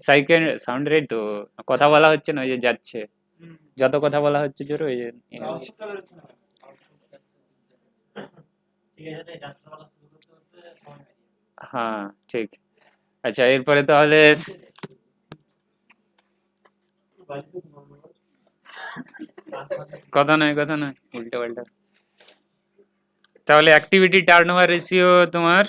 Cycle sound rate তো কথা বলা হচ্ছে না, ওই যে যাচ্ছে, যত কথা বলা হচ্ছে জোরে ওই যে হচ্ছে। হ্যাঁ ঠিক। আচ্ছা এরপরে তাহলে কথা নয় উল্টো পাল্টা। তাহলে অ্যাক্টিভিটি টার্নওভার রেশিও তোমার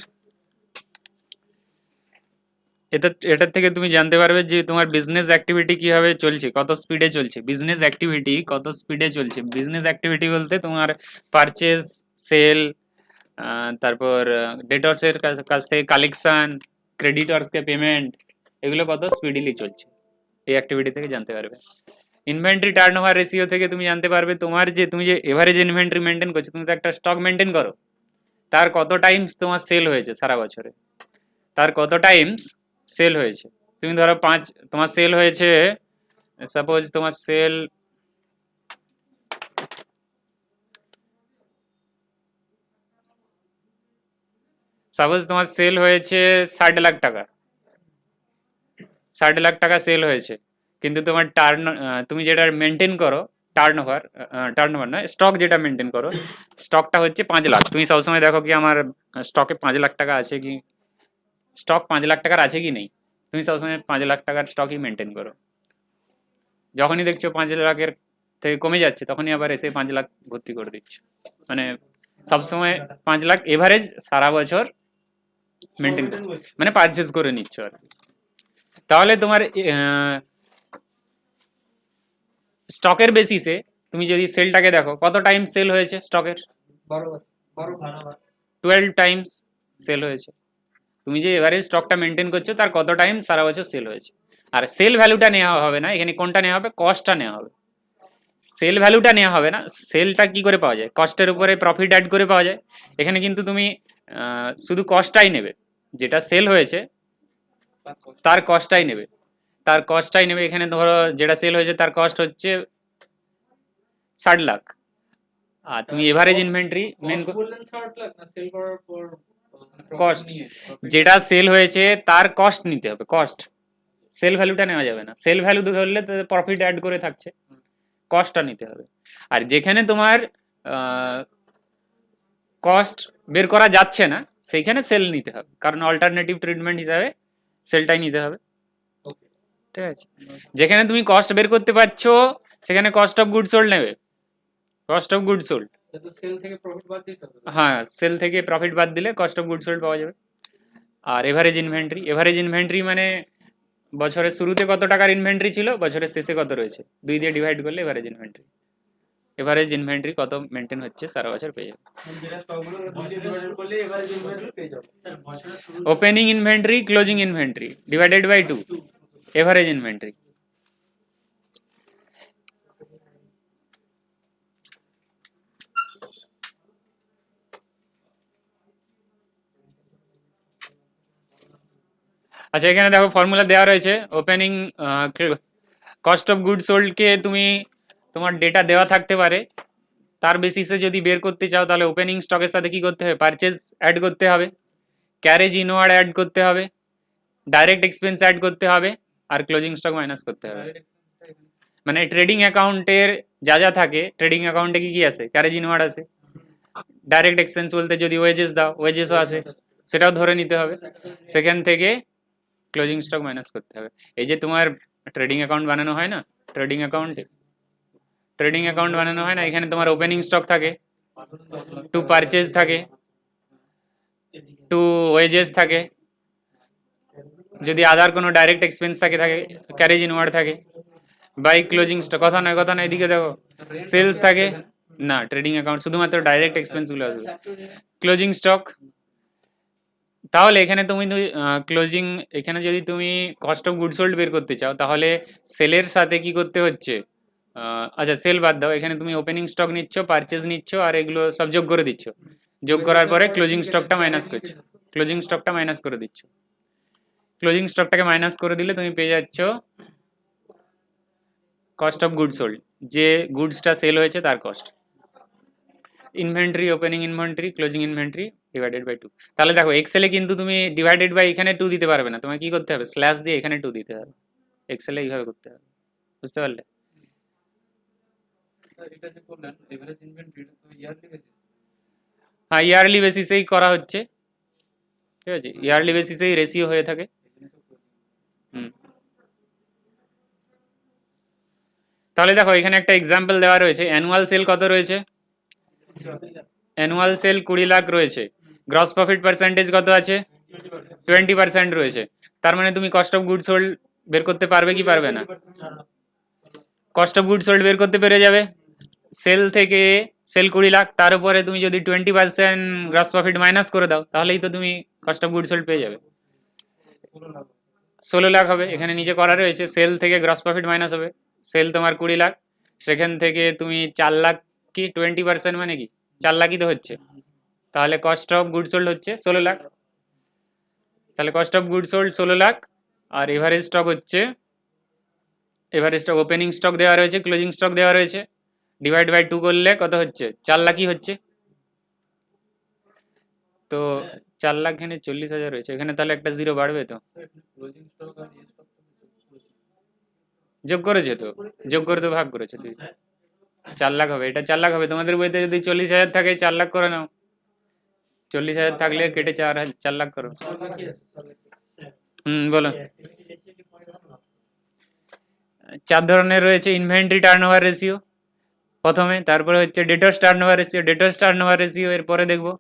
এটার থেকে তুমি জানতে পারবে যে তোমার বিজনেস অ্যাক্টিভিটি কিভাবে চলছে, কত স্পিডে চলছে বিজনেস অ্যাক্টিভিটি, কত স্পিডে চলছে বিজনেস অ্যাক্টিভিটি বলতে তোমার পারচেজ, সেল, তারপর ডেটর্সের কাছ থেকে কালেকশন, ক্রেডিটর্সকে পেমেন্ট, এগুলো কত স্পিডিলি চলছে, এই অ্যাক্টিভিটি থেকে জানতে পারবে। ইনভেন্টরি টার্নওভার রেশিও থেকে তুমি জানতে পারবে তোমার যে তুমি যে এভারেজ ইনভেন্টরি মেনটেন করছো, তুমি তো একটা স্টক মেনটেন করো, তার কত টাইমস তোমার সেল হয়েছে সারা বছরে, তার কত টাইমস সেল হয়েছে। তুমি ধরো তোমার সেল হয়েছে, সাপোজ তোমার সেল হয়েছে 60 লাখ টাকা, 60 লাখ টাকা সেল হয়েছে, কিন্তু তোমার তুমি যেটা মেনটেন করো টার্নওভার, টার্নওভার নয় স্টক যেটা মেনটেন করো, স্টকটা হচ্ছে 5 লাখ। তুমি সবসময় দেখো কি আমার স্টকে 5 লাখ টাকা আছে কি, স্টক 5 লাখ টাকার আছে কি নেই, তুমি সবসময় 5 লাখ টাকার স্টকই মেনটেন করো। যখনই দেখছো 5 লাখের থেকে কমে যাচ্ছে তখনই আবার এসে 5 লাখ ভর্তি করে দিচ্ছ, মানে সবসময় 5 লাখ এভারেজ সারা বছর মেনটেন, মানে পারচেজ করে নিচ্ছ আর। তাহলে তোমার স্টকের বেসিসে তুমি যদি সেলটাকে দেখো কত টাইম সেল হয়েছে স্টকের, 12 টাইমস সেল হয়েছে। তুমি যে এভারেজ স্টকটা মেনটেন করছো তার কত টাইম সারা বছর সেল হয়েছে। আর সেল ভ্যালুটা নেওয়া হবে না এখানে, কোনটা নেওয়া হবে, কস্টটা নেওয়া হবে। সেল ভ্যালুটা নেওয়া হবে না, সেলটা কি করে পাওয়া যায়, কস্টের উপরে প্রফিট অ্যাড করে পাওয়া যায়। এখানে কিন্তু তুমি শুধু কস্টটাই নেবে, যেটা সেল হয়েছে তার কস্টটাই নেবে, তার কস্টটাই নেবে। এখানে ধরো যেটা সেল হয়েছে তার কস্ট হচ্ছে 60 লাখ, আর তুমি এভারেজ ইনভেন্টরি মেন কস্ট, যেটা সেল হয়েছে তার কস্ট নিতে হবে, কস্ট, সেল ভ্যালুটা নেওয়া যাবে না, সেল ভ্যালু ধরলে প্রফিট অ্যাড করে থাকছে, কস্টটা নিতে হবে। আর যেখানে তোমার কস্ট বের করা যাচ্ছে না সেইখানে সেল নিতে হবে, কারণ অল্টারনেটিভ ট্রিটমেন্ট হিসাবে সেলটাই নিতে হবে, ঠিক আছে। যেখানে তুমি কস্ট বের করতে পারছো সেখানে কস্ট অফ গুড সোল্ড নেবে, কস্ট অফ গুড সোল্ড, হ্যাঁ সেল থেকে প্রফিট বাদ দিলে কস্ট অফ গুড সোল্ড পাওয়া যাবে। আর এভারেজ ইনভেন্টরি মানে বছরের শুরুতে কত টাকার ইনভেন্টরি ছিল, বছরের শেষে কত রয়েছে, 2 দিয়ে ডিভাইড করলে এভারেজ ইনভেন্টরি কত মেনটেন হচ্ছে সারা বছর পেয়ে যাবে। Opening inventory closing inventory divided by 2, average inventory. আচ্ছা এখানে দেখো ফর্মুলা দেওয়া রয়েছে, ওপেনিং কস্ট অফ গুড সোল্ডকে তুমি তোমার ডেটা দেওয়া থাকতে পারে, তার বেসিসে যদি বের করতে চাও তাহলে ওপেনিং স্টকের সাথে কি করতে হবে, পারচেজ অ্যাড করতে হবে, ক্যারেজ ইনওয়ার্ড অ্যাড করতে হবে, ডাইরেক্ট এক্সপেন্স অ্যাড করতে হবে, আর ক্লোজিং স্টক মাইনাস করতে হবে। মানে ট্রেডিং অ্যাকাউন্টের যা যা থাকে, ট্রেডিং অ্যাকাউন্টে কি কি আছে, ক্যারেজ ইনওয়ার্ড আছে, ডাইরেক্ট এক্সপেন্স বলতে যদি ওয়েজেস দাও ওয়েজেসও আছে, সেটাও ধরে নিতে হবে, সেখান থেকে ক্লোজিং স্টক মাইনাস করতে হবে। এই যে তোমার ট্রেডিং অ্যাকাউন্ট বানানো হয় না, ট্রেডিং অ্যাকাউন্ট বানানো হয় না, এখানে তোমার ওপেনিং স্টক থাকে, টু পারচেজ থাকে, টু ওয়েজেস থাকে, যদি আদার কোনো ডাইরেক্ট এক্সপেন্স থাকে ক্যারেজ ইনওয়ার্ড থাকে, বাই ক্লোজিং স্টক, কথা নয় এদিকে দেখো, সেলস থাকে না, ট্রেডিং অ্যাকাউন্ট শুধুমাত্র ডাইরেক্ট এক্সপেন্স গুলো আসবে, ক্লোজিং স্টক। তাহলে এখানে তুমি ক্লোজিং, এখানে যদি তুমি কস্ট অফ গুড সোল্ড বের করতে চাও তাহলে সেলের সাথে কি করতে হচ্ছে, আচ্ছা সেল বাদ দাও, এখানে তুমি ওপেনিং স্টক নিচ্ছ, পারচেজ নিচ্ছ, আর এগুলো সব যোগ করে দিচ্ছ, যোগ করার পরে ক্লোজিং স্টকটা মাইনাস করছো, ক্লোজিং স্টকটা মাইনাস করে দিচ্ছ, ক্লোজিং স্টকটাকে মাইনাস করে দিলে তুমি পেয়ে যাচ্ছ কস্ট অফ গুড সোল্ড, যে গুডসটা সেল হয়েছে তার cost. Inventory, opening inventory, closing inventory divided by 2। তাহলে দেখো এক্সেলে কিন্তু তুমি ডিভাইডেড বাই এখানে 2 দিতে পারবে না, তোমাকে কি করতে হবে, স্ল্যাশ দিয়ে এখানে 2 দিতে হবে। এক্সেলে এইভাবে করতে হবে, বুঝতে পারলে? হ্যাঁ, ইয়ারলি বেসিসেই করা হচ্ছে, ঠিক আছে, ইয়ারলি বেসিসেই রেশিও হয়ে থাকে। হুম, তাহলে দেখো এখানে একটা এক্সাম্পল দেওয়া রয়েছে, অ্যানুয়াল সেল কত রয়েছে, অ্যানুয়াল সেল 20 লাখ রয়েছে, গ্রস প্রফিট পার্সেন্টেজ কত আছে, 20% রয়েছে। তার মানে তুমি কস্ট অফ গুড সোল্ড বের করতে পারবে কি পারবে না? কস্ট অফ গুড সোল্ড বের করতে পেরে যাবে। সেল থেকে, সেল 20 লাখ, তার উপরে তুমি যদি 20% গ্রস প্রফিট মাইনাস করে দাও, তাহলেই তো তুমি কস্ট অফ গুড সোল্ড পেয়ে যাবে। 16 লাখ হবে, এখানে নিচে করা রয়েছে, সেল থেকে গ্রস প্রফিট মাইনাস হবে, সেল তোমার 20 লাখ, সেখান থেকে তুমি 4 লাখ, কি 20% মানে কি 4 লাখই তো হচ্ছে, তাহলে কস্ট অফ গুড সোল্ড হচ্ছে 16 লাখ। তাহলে cost of good sold 16 lakh, আর এভারেজ স্টক হচ্ছে, এভারেজ স্টক ওপেনিং স্টক দেওয়া রয়েছে, ক্লোজিং স্টক দেওয়া রয়েছে, ডিভাইড বাই 2 করলে কত হচ্ছে, 4 লাখই হচ্ছে। তো 4 লাখ এখানে 40,000 রয়েছে, এখানে তাহলে একটা জিরো বাড়বে, তো যোগ করেছে, তো যোগ করে তো ভাগ করেছে, তুই 4 লাখ হবে, এটা 4 লাখ হবে। তোমাদের বইতে যদি 40,000 থাকে 4 লাখ করে নাও, 40,000 থাকলে কেটে 4 লাখ করো। বলো। 4 ধরনের রয়েছে, ইনভেন্টরি টার্নওভার রেশিও প্রথমে, তারপরে হচ্ছে debtors turnover ratio, debtors turnover ratio এরপরে দেখবো,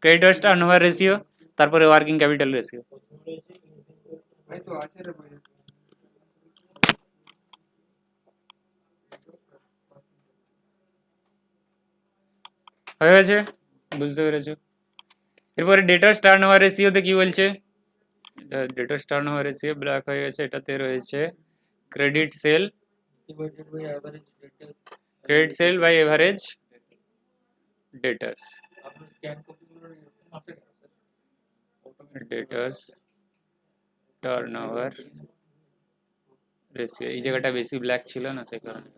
ক্রেডিটর্স টার্নওভার রেশিও, তারপরে ওয়ার্কিং ক্যাপিটাল রেশিও। হয়ে গেছে, বুঝতে পেরেছো? এরপরে ডেটর্স টার্নওভার রেশিওতে কি বলছে, ডেটর্স টার্নওভার রেশিও ব্ল্যাক হয়ে গেছে, এটাতে রয়েছে credit sale, credit sale by average debtors, debtors turnover ratio, এই জায়গাটা বেশি ব্ল্যাক ছিল না, সেই কারণে।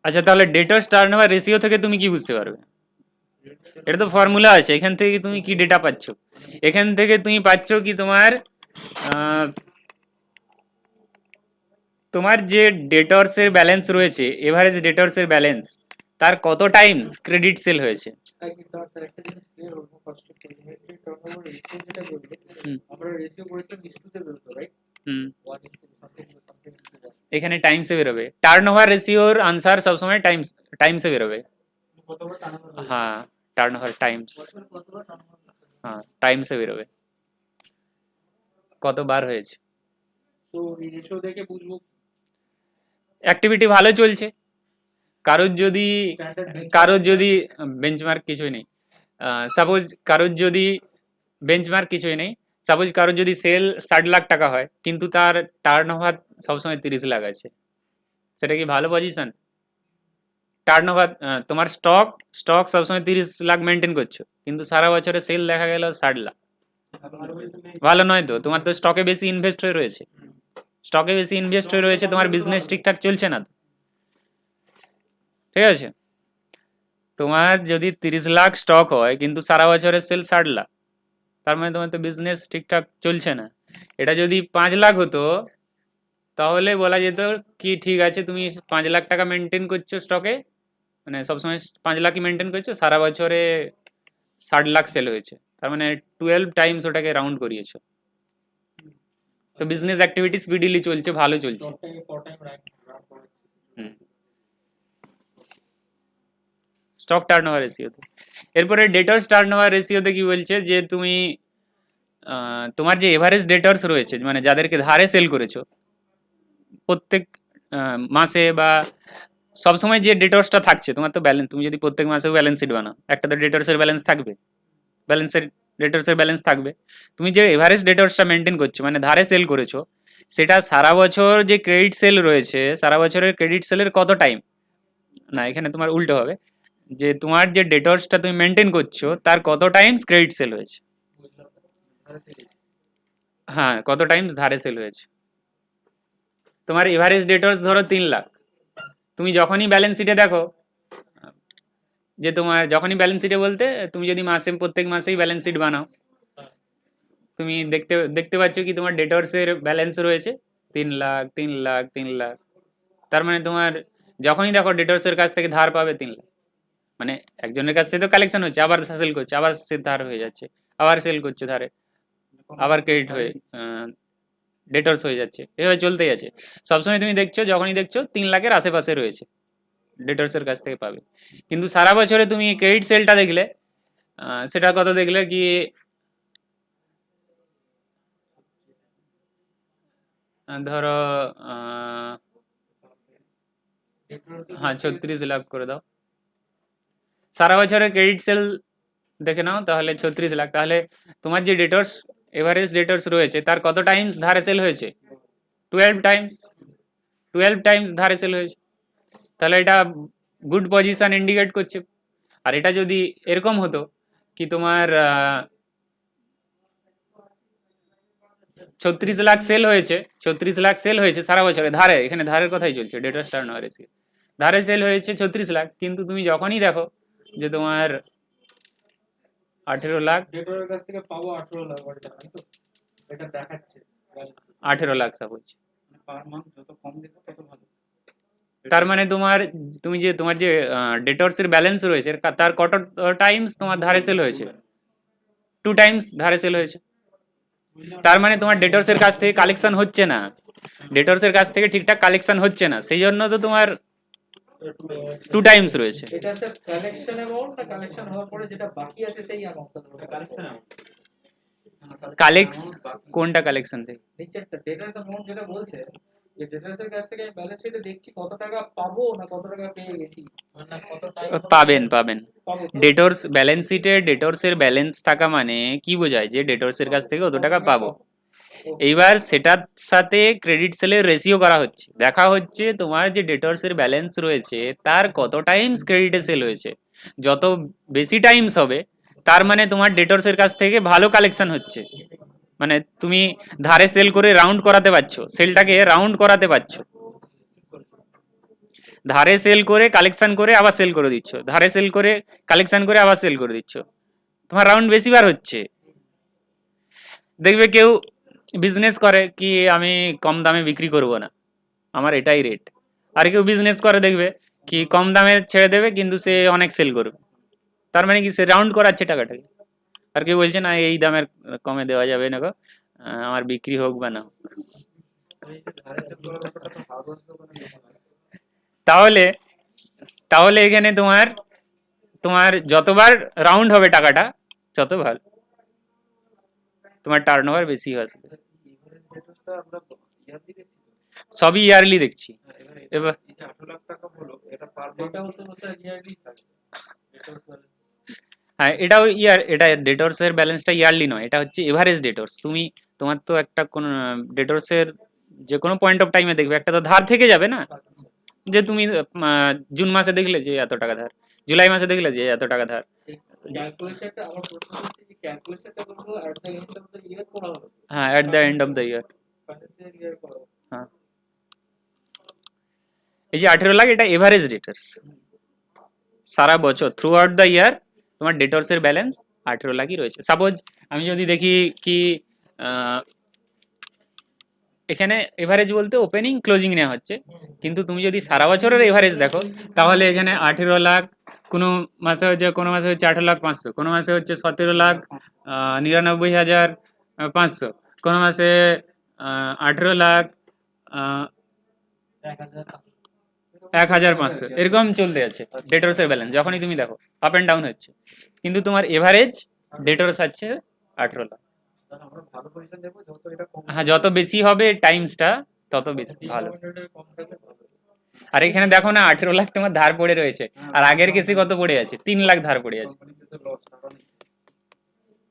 আচ্ছা, তাহলে ডেটর্স টার্নওভার রেশিও থেকে তুমি কি বুঝতে পারবে? এটা তো ফর্মুলা আছে, এখান থেকে তুমি কি ডেটা পাচ্ছ, এখান থেকে তুমি পাচ্ছ কি তোমার তোমার যে ডেটর্সের ব্যালেন্স রয়েছে, এভারেজ ডেটর্সের ব্যালেন্স, তার কত টাইমস ক্রেডিট সেল হয়েছে। এখানে টাইমসে বেরোবে, টার্নওভার রেশিওর আনসার সবসময় টাইমসে বেরোবে। হ্যাঁ, টার্নওভার টাইমস, হ্যাঁ টাইমসে বেরোবে, কতবার হয়েছে। অ্যাক্টিভিটি ভালো চলছে, কারোর যদি বেঞ্চমার্ক কিছুই নেই, সাপোজ কারোর যদি বেঞ্চমার্ক কিছুই নেই, সাপোজ কারোর যদি সেল 60 লাখ টাকা হয়, কিন্তু তার টার্নওভার সবসময় 30 লাখ আছে, সেটা কি ভালো পজিশন? টার্নওভার, তোমার স্টক সবসময় 30 লাখ মেনটেন করছো, কিন্তু সারা বছরে সেল দেখা গেল 60 লাখ, ভালো নয় তো? তোমার তো স্টকে বেশি ইনভেস্ট হয়ে রয়েছে, স্টকে বেশি ইনভেস্ট হয়ে রয়েছে, তোমার বিজনেস ঠিকঠাক চলছে না, ঠিক আছে? তোমার যদি 30 লাখ স্টক হয় কিন্তু সারা বছরের সেল 60 লাখ, তার মানে তোমার তো বিজনেস ঠিকঠাক চলছে না। এটা যদি 5 লাখ হতো, তাহলে বলা যেত কি ঠিক আছে, তুমি 5 লাখ টাকা মেনটেন করছো স্টকে, মানে সবসময় 5 লাখই মেনটেন করছো, সারা বছরে 60 লাখ সেল হয়েছে, তার মানে 12 টাইমস ওটাকে রাউন্ড করিয়েছো, তো বিজনেস অ্যাক্টিভিটি স্পিডিলি চলছে, ভালো চলছে। স্টক টার্নওভার রেশিওতে। এরপরে ডেটর্স টার্নওভার রেশিওতে কি বলছে, যে তুমি তোমার যে এভারেজ ডেটর্স রয়েছে, মানে যাদেরকে ধারে সেল করেছো প্রত্যেক মাসে বা সবসময় যে ডেটর্সটা থাকছে, তোমার তো ব্যালেন্স, তুমি যদি প্রত্যেক মাসেও ব্যালেন্স শিট বানাও, একটা তো ডেটর্সের ব্যালেন্স থাকবে, ডেটর্সের ব্যালেন্স থাকবে, তুমি যে এভারেজ ডেটর্সটা মেনটেন করছো, মানে ধারে সেল করেছো, সেটা সারা বছর যে ক্রেডিট সেল রয়েছে, সারা বছরের ক্রেডিট সেলের কত টাইম, না এখানে তোমার উল্টো হবে, যে তোমার যে ডেটর্সটা তুমি মেনটেন করছো তার কত টাইমস ক্রেডিট সেল হয়েছে, হ্যাঁ কত টাইমস ধারে সেল হয়েছে। তোমার এভারেজ ডেটর্স ধরো 3 লাখ, তুমি যখনই ব্যালেন্স শিটে দেখো যে তোমার যখনই ব্যালেন্স শিটে বলতে তুমি যদি প্রত্যেক মাসেই ব্যালেন্স শিট বানাও, তুমি দেখতে দেখতে পাচ্ছ কি তোমার ডেটর্সের ব্যালেন্স রয়েছে 3 লাখ 3 লাখ 3 লাখ। তার মানে তোমার যখনই দেখো ডেটর্সের কাছ থেকে ধার পাবে 3 লাখ, মানে একজনের কাছ থেকে তো কালেকশন হচ্ছে, আবার সেল করছে, আবার সে ধার হয়ে যাচ্ছে, আবার সেল করছে ধারে, আবার ক্রেডিট হয়ে ডেটর্স হয়ে যাচ্ছে, এভাবে চলতেই আছে। সবসময় তুমি দেখছো, যখনই দেখছো 3 লাখের আশেপাশে রয়েছে ডেটর্সের কাছ থেকে পাবে। কিন্তু সারা বছরে তুমি ক্রেডিট সেলটা দেখলে সেটা কত দেখলে কি ধরো হ্যাঁ 36 লাখ করে দাও, সারা বছরের ক্রেডিট সেল দেখে নাও তাহলে 36 লাখ, তাহলে তোমার যে ডেটর্স এভারেজ ডেটর্স রয়েছে তার কত টাইমস ধারে সেল হয়েছে? 12 টাইমস, 12 টাইমস ধারে সেল হয়েছে। তাহলে এটা গুড পজিশন ইন্ডিকেট করছে। আর এটা যদি এরকম হতো কি তোমার 36 লাখ সেল হয়েছে, 36 লাখ সেল হয়েছে সারা বছরে ধারে, এখানে ধারের কথাই চলছে, ডেটর্স টার্নওভার রেশিও, ধারে সেল হয়েছে 36 লাখ, কিন্তু তুমি যখনই দেখো যে তোমার 18 লাখ, ডেটরের কাছ থেকে পাবো 18 লাখ, এটা দেখাচ্ছে 18 লাখ সাপোজ, পার মান্থ যত কম দেখো তত ভালো। তার মানে তোমার তোমার যে ডেটর্সের ব্যালেন্স রয়েছে তার কত টাইমস তোমার ধারে সেল হয়েছে? 2 টাইমস ধারে সেল হয়েছে। তার মানে তোমার ডেটর্সের কাছ থেকে কালেকশন হচ্ছে না, ডেটর্সের কাছ থেকে ঠিকঠাক কালেকশন হচ্ছে না, সেই জন্য তো তোমার 2 টাইমস রয়েছে। এটা স্যার কালেকশন অ্যামাউন্ট না কালেকশন হওয়ার পরে যেটা বাকি আছে সেই অ্যামাউন্টটা ধরো কালেকশন কালেক্স কোনটা কালেকশন থেকে? নিচেরটা ডেটাস অ্যামাউন্ট যেটা বলছে যে ডেটাসের কাছ থেকে আমি ব্যালেন্স শিটে দেখছি কত টাকা পাবো না কত টাকা পেয়ে গেছি, মানে কত টাইম পাবেন পাবেন পাবো। ডেটর্স ব্যালেন্স শিটে ডেটর্সের ব্যালেন্স থাকা মানে কি বোঝায়? যে ডেটর্সের কাছ থেকে অত টাকা পাবো। এইবার সেটার সাথে ক্রেডিট সেলের রেশিও করা হচ্ছে, দেখা হচ্ছে তোমার যে ডেটর্সের ব্যালেন্স রয়েছে তার কত টাইমস ক্রেডিটে সেল হয়েছে। যত বেশি টাইমস হবে তার মানে তোমার ডেটর্সের কাছ থেকে ভালো কালেকশন হচ্ছে, মানে তুমি ধারে সেল করে রাউন্ড করাতে পারছো, সেলটাকে রাউন্ড করাতে পারছো, ধারে সেল করে কালেকশন করে আবার সেল করে দিচ্ছ, ধারে সেল করে কালেকশন করে আবার সেল করে দিচ্ছ, তোমার রাউন্ড বেশি বার হচ্ছে। দেখবে কেউ বিজনেস করে কি আমি কম দামে বিক্রি করব না, আমার এটাই রেট। আর কেউ বিজনেস করে দেখবে কি কম দামে ছেড়ে দেবে কিন্তু সে অনেক সেল করবে, তার মানে কি সে রাউন্ড করাচ্ছে টাকাটাকে। আর কেউ বলছে না এই দামের কমে দেওয়া যাবে না গো, আমার বিক্রি হোক বা না হোক। তাহলে তাহলে এখানে তোমার তোমার যতবার রাউন্ড হবে টাকাটা তত ভালো, তোমার টার্নওভার বেশি আসবে। সবই ইয়ারলি দেখছি। এবার 18 লাখ টাকা হলো, এটা পার মান্থ হতে হতে ইয়ারলি থাকে। হ্যাঁ এটাও ইয়ার, এটা ডেটর্সের ব্যালেন্সটা ইয়ারলি নয়, এটা হচ্ছে এভারেজ ডেটর্স। তুমি তোমার তো একটা কোন ডেটর্সের যে কোনো পয়েন্ট অফ টাইমে দেখবে একটা তো ধার থেকে যাবে না, যে তুমি জুন মাসে দেখলে যে এত টাকা ধার, জুলাই মাসে দেখলে যে এত টাকা ধার। ক্যালকুলেশনটা আমার প্রশ্ন হচ্ছে যে ক্যালকুলেশনটা করব এট the end of the year করা হলো, হ্যাঁ এট the end of the year. Financial year করা হলো। হ্যাঁ এই যে 18 লাখ এটা এভারেজ ডেটর্স, সারা বছর থ্রু আউট দ্য ইয়ার তোমার ডেটর্সের ব্যালেন্স 18 লাখই রয়েছে। সাপোজ আমি যদি দেখি কি এখানে এভারেজ বলতে ওপেনিং ক্লোজিং নেওয়া হচ্ছে, কিন্তু তুমি যদি সারা বছরের এভারেজ দেখো তাহলে এখানে 18 লাখ, কোনো মাসে হচ্ছে, কোনো মাসে হচ্ছে 18,500,000, কোনো মাসে হচ্ছে 17,99,500, কোনো মাসে 18,01,500, এরকম চলতে আছে ডেটর্সের ব্যালেন্স। যখনই তুমি দেখো আপ অ্যান্ড ডাউন হচ্ছে, কিন্তু তোমার এভারেজ ডেটর্স আছে 18 লাখ। আমরা ভালো পজিশন দেখব যত এটা কম, হ্যাঁ যত বেশি হবে টাইমসটা তত বেশি ভালো। কম থাকলে ভালো। আর এখানে দেখো না 18 লাখ তোমার ধার পড়ে রয়েছে, আর আগের কেসে কত পড়ে আছে? 3 লাখ ধার পড়ে আছে, কোম্পানিতে তো লস টাকা নেই।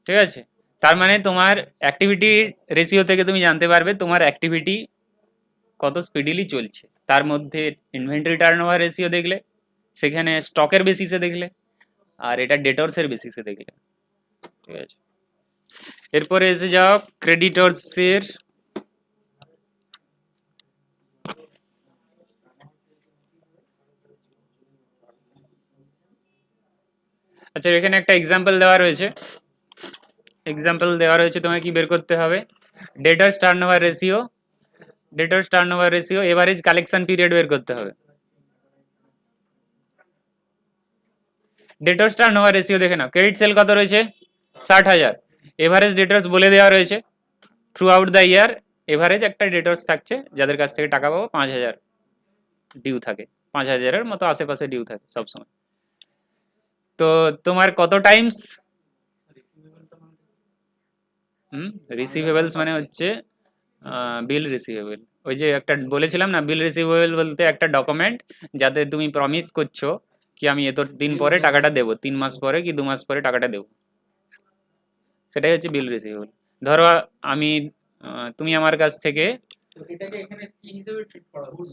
ঠিক আছে। তার মানে তোমার অ্যাক্টিভিটি রেশিও থেকে তুমি জানতে পারবে তোমার অ্যাক্টিভিটি কত স্পিডিলি চলছে, তার মধ্যে ইনভেন্টরি টার্নওভার রেশিও দেখলে, সেখানে স্টকের বেসিসে দেখলে, আর এটা ডেটর্সের বেসিসে দেখলে, ঠিক আছে। এরপরে এসে যাও ক্রেডিটর্সের আচ্ছা এখানে একটা এক্সাম্পল দেওয়া রয়েছে, তোমাকে কি বের করতে হবে, debtors turnover ratio, average collection period বের করতে হবে। ডেটার্স টার্নওভার রেশিও দেখে নাও, ক্রেডিট সেল কত রয়েছে 60,000, এভারেজ ডেটার্স বলে দেওয়া রয়েছে through out the year, average একটা ডেটার্স থাকছে যাদের কাছ থেকে টাকা পাবো 5,000 ডিউ থাকে, 5,000-এর মতো আশেপাশে ডিউ থাকে সবসময়। তো তোমার কত টাইমস, রিসিভেবলস মানে হচ্ছে বিল রিসিভেবল, ওই যে একটা বলেছিলাম না, বিল রিসিভেবল বলতে একটা ডকুমেন্ট যাতে তুমি প্রমিস করছো কি আমি এত দিন পরে টাকাটা দেবো, 3 মাস পরে কি 2 মাস পরে টাকাটা দেবো, সেটাই হচ্ছে বিল রিসিভেবল। ধরো আমি তুমি আমার কাছ থেকে, তো এটাকে এখানে কি হিসেবে ট্রিট করা হবে?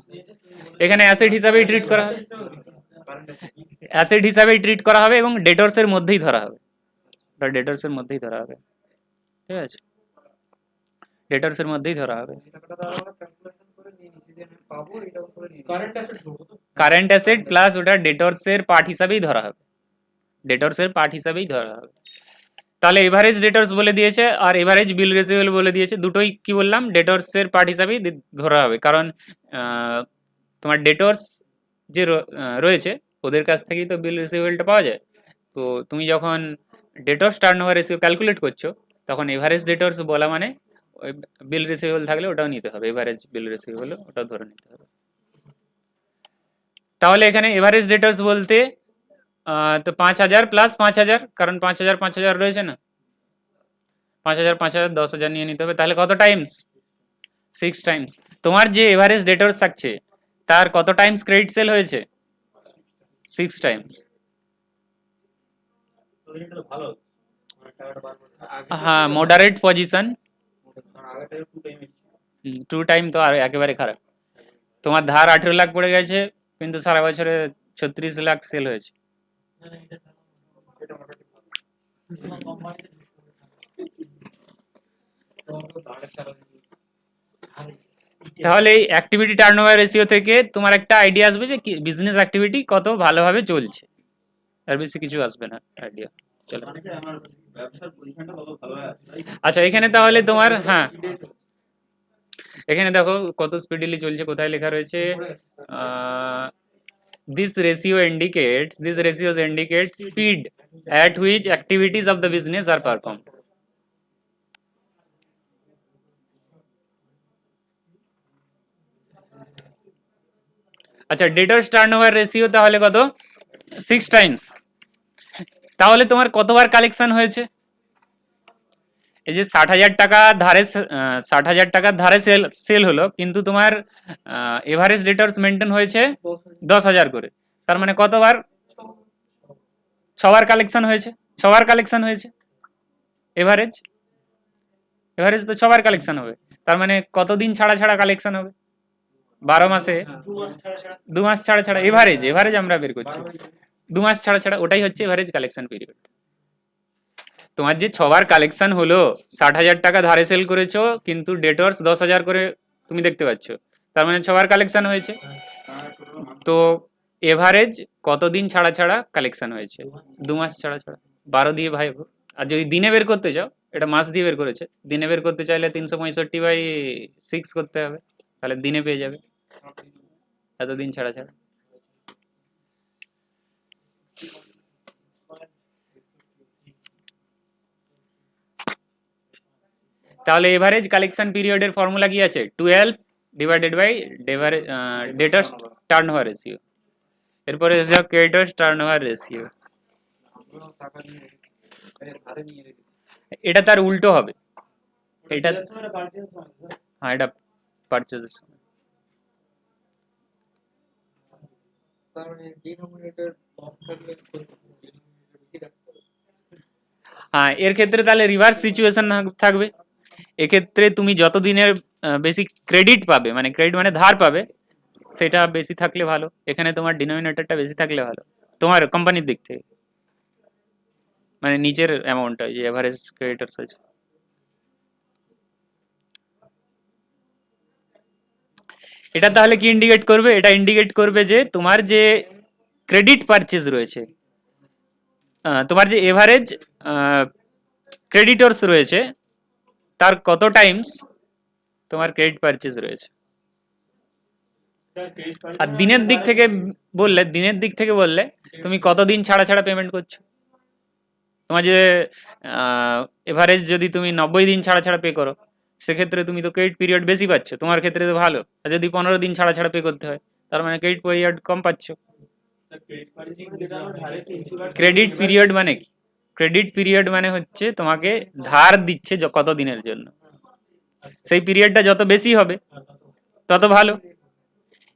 এখানে অ্যাসেট হিসাবেই ট্রিট করা হবে, অ্যাসেট হিসাবেই ট্রিট করা হবে এবং ডেটর্সের মধ্যেই ধরা হবে, ওটা ডেটর্সের মধ্যেই ধরা হবে, ঠিক আছে, ডেটর্সের মধ্যেই ধরা হবে। টাকাটা তো আমরা ক্যালকুলেশন করে নিয়ে নিয়েছি যে আমি পাবো এটা করে নিয়ে কারেন্ট অ্যাসেট ধরবো তো, কারেন্ট অ্যাসেট প্লাস ওটা ডেটর্সের পার্ট হিসাবেই ধরা হবে, ডেটর্সের পার্ট হিসাবেই ধরা হবে। তাহলে এভারেজ ডেটর্স বলে দিয়েছে আর এভারেজ বিল রিসিভেবল বলে দিয়েছে, দুটোই কি বললাম ডেটর্সের পার্ট হিসাবেই ধরা হবে, কারণ তোমার ডেটর্স যে রয়েছে ওদের কাছ থেকেই তো বিল রিসিভেবলটা পাওয়া যায়। তো তুমি যখন ডেটর্স টার্নওভার রেশিও ক্যালকুলেট করছো তখন এভারেজ ডেটর্স বলা মানে ওই বিল রিসিভেবল থাকলে ওটাও নিতে হবে, এভারেজ বিল রিসিভেবল ওটাও ধরে নিতে হবে। তাহলে এখানে এভারেজ ডেটর্স বলতে তো 5,000 প্লাস 5,000, কারণ 5,000 5,000 রয়েছে না, 5,000 5,000 10,000 নিয়ে নিতে হবে, তাহলে কত টাইমস 6 টাইমস। তোমার যে এভারেজ ডেটর্স থাকছে তার কত টাইমস ক্রেডিট সেল হয়েছে 6 টাইমস। হ্যাঁ মডারেট পজিশন, 2 টাইম তো আর একেবারে খারাপ, তোমার ধার 18 লাখ পড়ে গেছে কিন্তু সারা বছরে 36 লাখ সেল হয়েছে। তাহলে এই অ্যাক্টিভিটি টার্নওভার রেশিও থেকে তোমার একটা আইডিয়া আসবে যে বিজনেস অ্যাক্টিভিটি কত ভালোভাবে চলছে, আর বেশি কিছু আসবে না আইডিয়া। চলো আচ্ছা এখানে তাহলে তোমার, হ্যাঁ এখানে দেখো কত স্পিডিলি চলছে, কোথায় লেখা রয়েছে this ratios indicate speed at which activities of the business are performed. আচ্ছা ডেটর্স টার্নওভার রেশিও তাহলে কত 6 টাইমস, তাহলে তোমার কতবার কালেকশন হয়েছে, এই যে 60,000 টাকা ধারে 60,000 টাকার ধারে সেল হলো কিন্তু তোমার এভারেজ ডেটর্স মেনটেন হয়েছে 10,000 করে, তার মানে কতবার 6বার কালেকশন হয়েছে, 6বার কালেকশন হয়েছে, এভারেজ তো 6বার কালেকশন হবে, তার মানে কতদিন ছাড়া ছাড়া কালেকশন হবে 12 মাসে 2 মাস ছাড়া ছাড়া, এভারেজ আমরা বের করছি 2 মাস ছাড়া ছাড়া, ওটাই হচ্ছে এভারেজ কালেকশন পিরিয়ড। তোমার যে 6বার কালেকশন হলো 60,000 টাকা ধারে সেল করেছো কিন্তু ডেটর্স 10,000 করে তুমি দেখতে পাচ্ছ, তার মানে 6বার কালেকশন হয়েছে, তো এভারেজ কতদিন ছাড়া ছাড়া কালেকশন হয়েছে 2 মাস ছাড়া ছাড়া, 12 দিয়ে ভাই, আর যদি দিনে বের করতে চাও এটা মাস দিয়ে বের করেছে, দিনে বের করতে চাইলে 365/6 করতে হবে, তাহলে দিনে পেয়ে যাবে এতদিন ছাড়া ছাড়া। তাহলে এভারেজ কালেকশন পিরিয়ডের ফর্মুলা কি আছে 12 divided by debtors turnover ratio, এরপরে এসে যাও ক্রেডিটর্স টার্নওভার রেশিও, এটা তার উল্টো হবে, এটা হ্যাঁ এটা পারচেজের সময়, তার মানে ডিনোমিনেটর কম থাকলে বেশি রাখতে হবে। হ্যাঁ এর ক্ষেত্রে তাহলে রিভার্স সিচুয়েশন থাকবে, এক্ষেত্রে তুমি যত দিনের বেশি ক্রেডিট পাবে, মানে ক্রেডিট মানে ধার পাবে সেটা বেশি থাকলে ভালো, এখানে তোমার ডিনোমিনেটরটা বেশি থাকলে ভালো তোমার কোম্পানির দিক থেকে, মানে নিচের অ্যামাউন্টটা যে এভারেজ ক্রেডিটর্স আছে। এটা তাহলে কি ইন্ডিকেট করবে, এটা ইন্ডিকেট করবে যে তোমার যে ক্রেডিট পারচেজ রয়েছে তোমার যে এভারেজ ক্রেডিটর্স রয়েছে তার কত টাইমস তোমার ক্রেডিট পারচেজ রয়েছে। আর দিনের দিক থেকে বললে তুমি কতদিন ছাড়া ছাড়া পেমেন্ট করছো। তোমার যে এভারেজ যদি তুমি 90 দিন ছাড়া ছাড়া পে করো, সেক্ষেত্রে তুমি তো ক্রেডিট পিরিয়ড বেশি পাচ্ছ, তোমার ক্ষেত্রে তো ভালো। আর যদি 15 দিন ছাড়া ছাড়া পে করতে হয়, তার মানে ক্রেডিট পিরিয়ড কম পাচ্ছ। ক্রেডিট পিরিয়ড মানে কি? ক্রেডিট পিরিয়ড মানে হচ্ছে তোমাকে ধার দিচ্ছে কত দিনের জন্য, সেই পিরিয়ডটা যত বেশি হবে তত ভালো।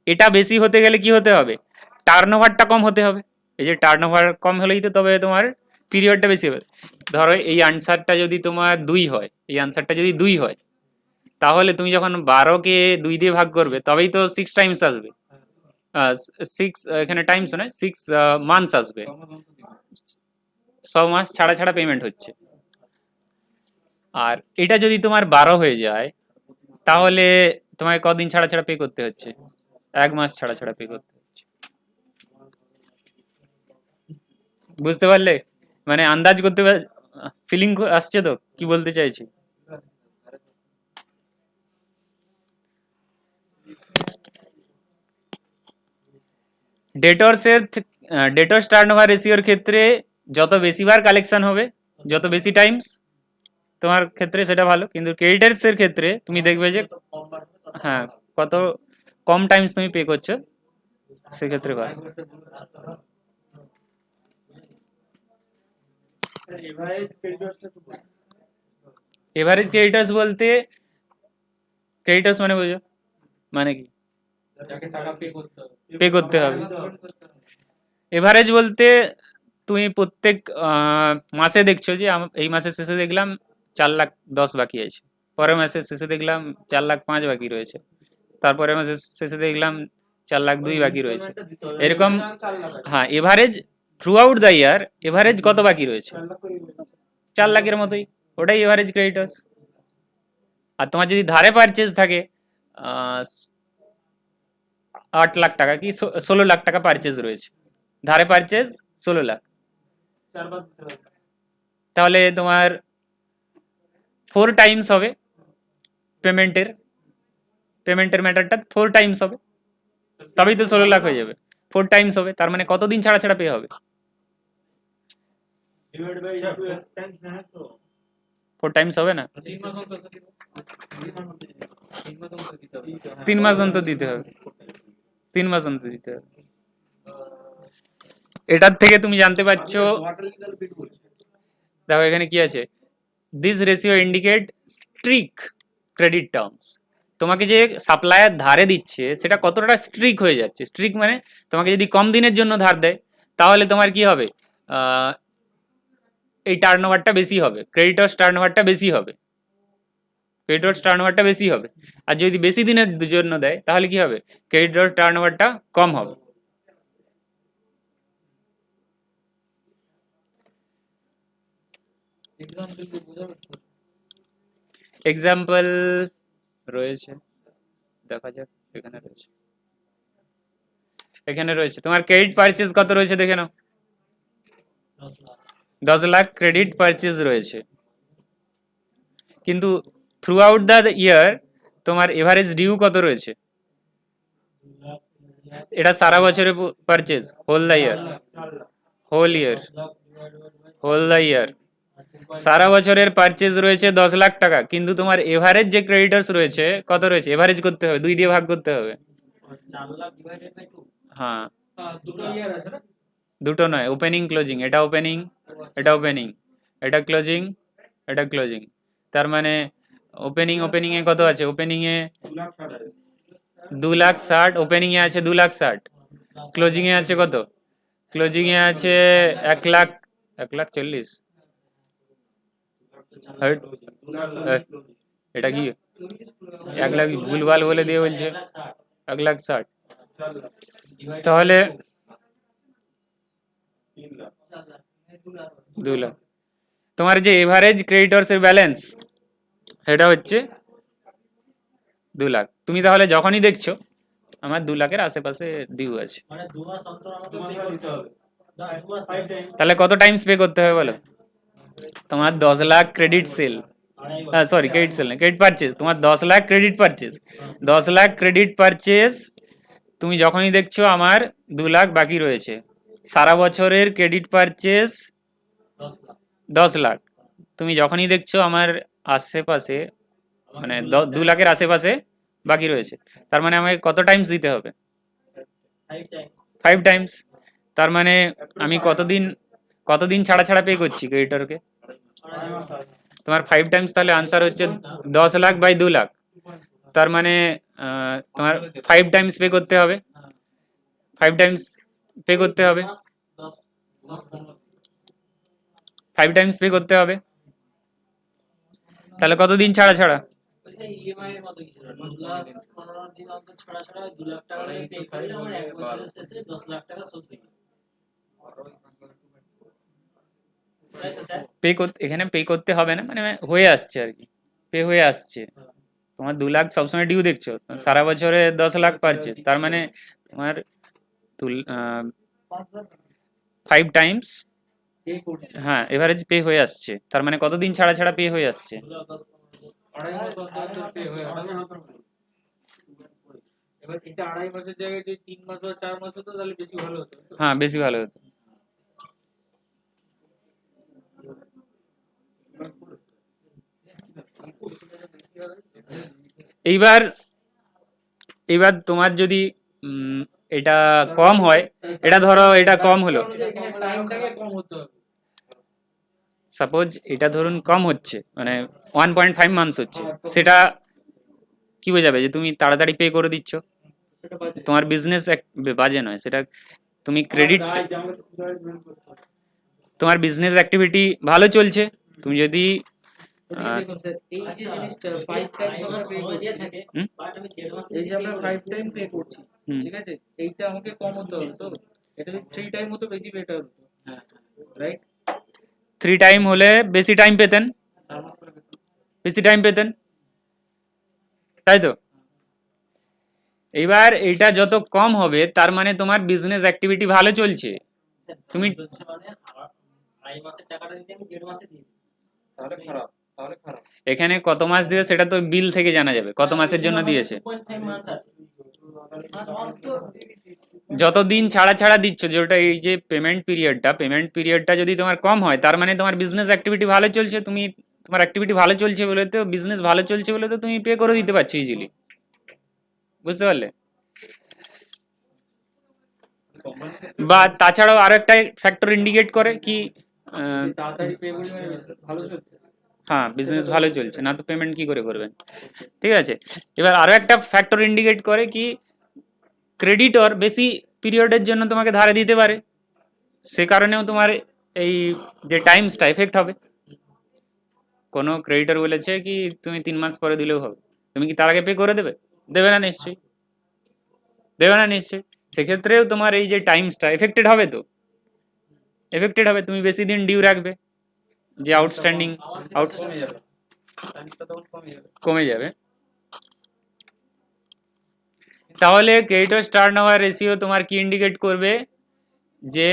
এটা বেশি হতে গেলে কি হতে হবে? টার্নওভারটা কম হতে হবে। এই যে টার্নওভার কম হলেই তো তবে তোমার পিরিয়ডটা বেশি হবে। ধরো এই আনসারটা যদি তোমার 2 হয়, এই আনসারটা যদি 2 হয়, তাহলে তুমি যখন 12কে 2 দিয়ে ভাগ করবে তবেই তো 6 টাইমস আসবে। 6 এখানে টাইমস নয়, 6 মান্থস আসবে। 6 মাস ছাড়া ছাড়া পেমেন্ট হচ্ছে। আর এটা যদি তোমার 12 হয়ে যায়, তাহলে তোমায় কদিন ছাড়া ছাড়া পে করতে হচ্ছে? 1 মাস ছাড়া ছাড়া পে করতে হচ্ছে। বুঝতে পারলে? মানে আন্দাজ করতে ফিলিং আসছে তো কি বলতে চাইছি? ডেটর্স টার্নওভার রেশিওর ক্ষেত্রে যত বেশিবার কালেকশন হবে, যত বেশি টাইমস, তোমার ক্ষেত্রে সেটা ভালো। কিন্তু ক্রেডিটার্স এর ক্ষেত্রে তুমি দেখবে যে হ্যাঁ, কত কম টাইমস তুমি পে করছো, সেক্ষেত্রে ভালো। এভারেজ ক্রেডিটার্স বলতে, ক্রেডিটার্স মানে বুঝো মানে কি? পে করতে হবে। এভারেজ বলতে তুমি প্রত্যেক মাসে দেখছো যে এই মাসের শেষে দেখলাম 4,10,000 বাকি আছে, পরের মাসের শেষে দেখলাম 4,05,000 বাকি রয়েছে, তারপরে মাসের শেষে দেখলাম 4,02,000 বাকি রয়েছে, এরকম। হ্যাঁ, average through out the year average কত বাকি রয়েছে? 4,00,000-এর মতোই, ওটাই এভারেজ ক্রেডিটার্স। আর তোমার যদি ধারে পারচেজ থাকে 8,00,000 টাকা কি 16,00,000 টাকা পারচেজ রয়েছে, ধারে পারচেজ 16,00,000, তাহলে তোমার 4 টাইমস হবে পেমেন্টের ম্যাটারটা 4 টাইমস হবে, তবেই তো 16,00,000 হয়ে যাবে। 4 টাইমস হবে, তার মানে কতদিন ছাড়া ছাড়া পে হবে? 4 টাইমস হবে না, 3 মাস অন্তর দিতে হবে, 3 মাস অন্তর দিতে হবে। এটার থেকে তুমি জানতে পারছো, দেখো এখানে কি আছে, this ratio indicate strict credit terms. তোমাকে যে সাপ্লায়ার ধারে দিচ্ছে সেটা কতটা স্ট্রিক হয়ে যাচ্ছে। স্ট্রিক মানে তোমাকে যদি কম দিনের জন্য ধার দেয়, তাহলে তোমার কি হবে, এই টার্নওভারটা বেশি হবে, ক্রেডিটর্স টার্নওভারটা বেশি হবে, ক্রেডিটর্স টার্নওভারটা বেশি হবে। আর যদি বেশি দিনের জন্য দেয়, তাহলে কি হবে, ক্রেডিটর্স টার্নওভারটা কম হবে। এক্সাম্পল রয়েছে, দেখা যাক। এখানে রয়েছে তোমার ক্রেডিট পারচেজ কত রয়েছে দেখে নাও, 10,00,000 ক্রেডিট পারচেজ রয়েছে। কিন্তু থ্রু আউট দ্য ইয়ার তোমার এভারেজ ডিউ কত রয়েছে? এটা সারা বছরের purchase, whole the year, whole the year সারা বছরের পারচেজ রয়েছে 10,00,000 টাকা, কিন্তু তোমার এভারেজ যে ক্রেডিটার্স রয়েছে কত রয়েছে? এভারেজ করতে হবে, 2 দিয়ে ভাগ করতে হবে। হ্যাঁ, দুটো নয়, ওপেনিং ক্লোজিং, এটা ওপেনিং, এটা ওপেনিং, এটা ক্লোজিং, এটা ক্লোজিং। তার মানে ওপেনিং এ কত আছে? ওপেনিং এ 2,60,000, ওপেনিং এ আছে 2,60,000, ক্লোজিং এ আছে কত? ক্লোজিং এ আছে 1,40,000। এটা কি 1,00,000 ভুলভাল বলে দিয়ে বলছে 1,60,000, তাহলে 2,00,000। তোমার যে এভারেজ ক্রেডিটর্স এর ব্যালেন্স সেটা হচ্ছে 2,00,000। তুমি তাহলে যখনই দেখছো আমার 2,00,000-এর আশেপাশে ডিউ আছে, তাহলে কত টাইমস পে করতে হবে বলো? তোমার 10 lakh credit sell, sorry credit sell না, ক্রেডিট পারচেজ, তোমার 10 lakh credit purchase, 10 lakh credit purchase, তুমি যখনই দেখছো আমার 2 লাখ বাকি রয়েছে, সারা বছরের ক্রেডিট পারচেজ 10 লাখ, তুমি যখনই দেখছো আমার আশেপাশে মানে 2 লাখের আশেপাশে বাকি রয়েছে, তার মানে আমাকে কত টাইমস দিতে হবে? 5 টাইমস। তার মানে আমি কতদিন ছাড়া ছাড়া পে করছি ক্রেডিটরকে? তোমার 5 টাইমস, তাহলে আনসার হচ্ছে 10 লাখ বাই 2 লাখ, তার মানে তোমার 5 টাইমস পে করতে হবে, 5 টাইমস পে করতে হবে, 5 টাইমস পে করতে হবে, তাহলে কতদিন ছাড়া ছাড়া? ইএমআই এর মতো কিছু না, 2 লাখ 15 দিন অন্তর ছাড়া ছাড়া 2 লাখ টাকা করে পে করলে আমার 1 বছরের শেষে 10 লাখ টাকা শোধ হয়ে যাবে। তাই তো স্যার? এখানে পে করতে হবে না, মানে হয়ে আসছে আর কি, পে হয়ে আসছে। তোমার 2 লাখ সবসময় ডিউ দেখছো, সারা বছরে 10 লাখ পারচেজ, তার মানে তোমার 5 টাইমস, পে করছি হ্যাঁ এভারেজ পে হয়ে আসছে, তার মানে কতদিন ছাড়া ছাড়া পে হয়ে আসছে? 2 লাখ 10 15 আড়াই মাস অন্তর পে হয়ে আসছে। এবার এটা আড়াই মাসের জায়গায় যদি 3 মাস বা 4 মাস হতো তাহলে বেশি ভালো হতো। হ্যাঁ বেশি ভালো হতো। এইবার এইবার তোমার যদি এটা কম হয়, এটা ধরো এটা কম হলো, এখানে টাইমটাকে কম হতে হবে। সাপোজ এটা ধরুন কম হচ্ছে, মানে 1.5 মান্থস হচ্ছে, সেটা কি বোঝাবে যে তুমি তাড়াতাড়ি পে করে দিচ্ছ? সেটা বাজে। তোমার বিজনেস বাজে নয়, সেটা তুমি ক্রেডিট, তোমার বিজনেস অ্যাক্টিভিটি ভালো চলছে, তুমি যদি দেখুন স্যার, এই যে জিনিসটা 5 টাইমস আমরা পে সময় দিয়ে করছি, থাকে হুম? বাট আমি 1.5 মাস এই যে আমরা 5 টাইম পে করছি, হুম। ঠিক আছে, এইটা আমাকে কম হতে হবে, তো এটা যদি 3 টাইম হতো বেশি বেটার হতো, হ্যাঁ রাইট? 3 টাইম হলে বেশি টাইম পেতেন, 4 মাস করে পেতাম। বেশি টাইম পেতেন, তাই তো? এবার এটা যত কম হবে তার মানে তোমার বিজনেস অ্যাক্টিভিটি ভালো চলছে, তুমি চলছে মানে আড়াই মাসের টাকাটা দিতে আমি 1.5 মাসে দিই। তাহলে খারাপ, তাহলে খারাপ। এখানে কত মাস দিবে সেটা তো বিল থেকে জানা যাবে, কত মাসের জন্য দিয়েছে। 2.5 মাস আছে। যতদিন ছাড়া ছাড়া দিচ্ছ, যেটা এই যে পেমেন্ট পিরিয়ডটা যদি তোমার কম হয়, তার মানে তোমার বিজনেস অ্যাক্টিভিটি ভালো চলছে, তুমি তোমার অ্যাক্টিভিটি ভালো চলছে বলে তো, বিজনেস ভালো চলছে বলে তো তুমি পে করে দিতে পারছো ইজিলি, বুঝতে পারলে? বা তাছাড়াও আরো একটা ফ্যাক্টর ইন্ডিকেট করে কি, তাড়াতাড়ি পে করি মানে business ভালো চলছে। হ্যাঁ বিজনেস ভালো চলছে, না তো পেমেন্ট কি করে করবেন? ঠিক আছে, এবার আরো একটা ফ্যাক্টর ইন্ডিকেট করে কি, ক্রেডিটর বেশি পিরিয়ডের জন্য তোমাকে ধারে দিতে পারে, সে কারণেও তোমার এই যে টাইমসটা এফেক্ট হবে। কোনো ক্রেডিটর বলেছে কি তুমি 3 মাস পরে দিলেও হবে, তুমি কি তার আগে পে করে দেবে? দেবে না নিশ্চয়ই, দেবে না নিশ্চয়ই, সেক্ষেত্রেও তোমার এই যে টাইমসটা এফেক্টেড হবে, তো এফেক্টেড হবে, তুমি বেশি দিন ডিউ রাখবে, যে আউটস্ট্যান্ডিং কমে যাবে, টাইমটা তখন কমে যাবে। কমে যাবে। তাহলে ক্রেডিটর টার্ন ওভার রেশিও তোমার কি ইন্ডিকেট করবে, যে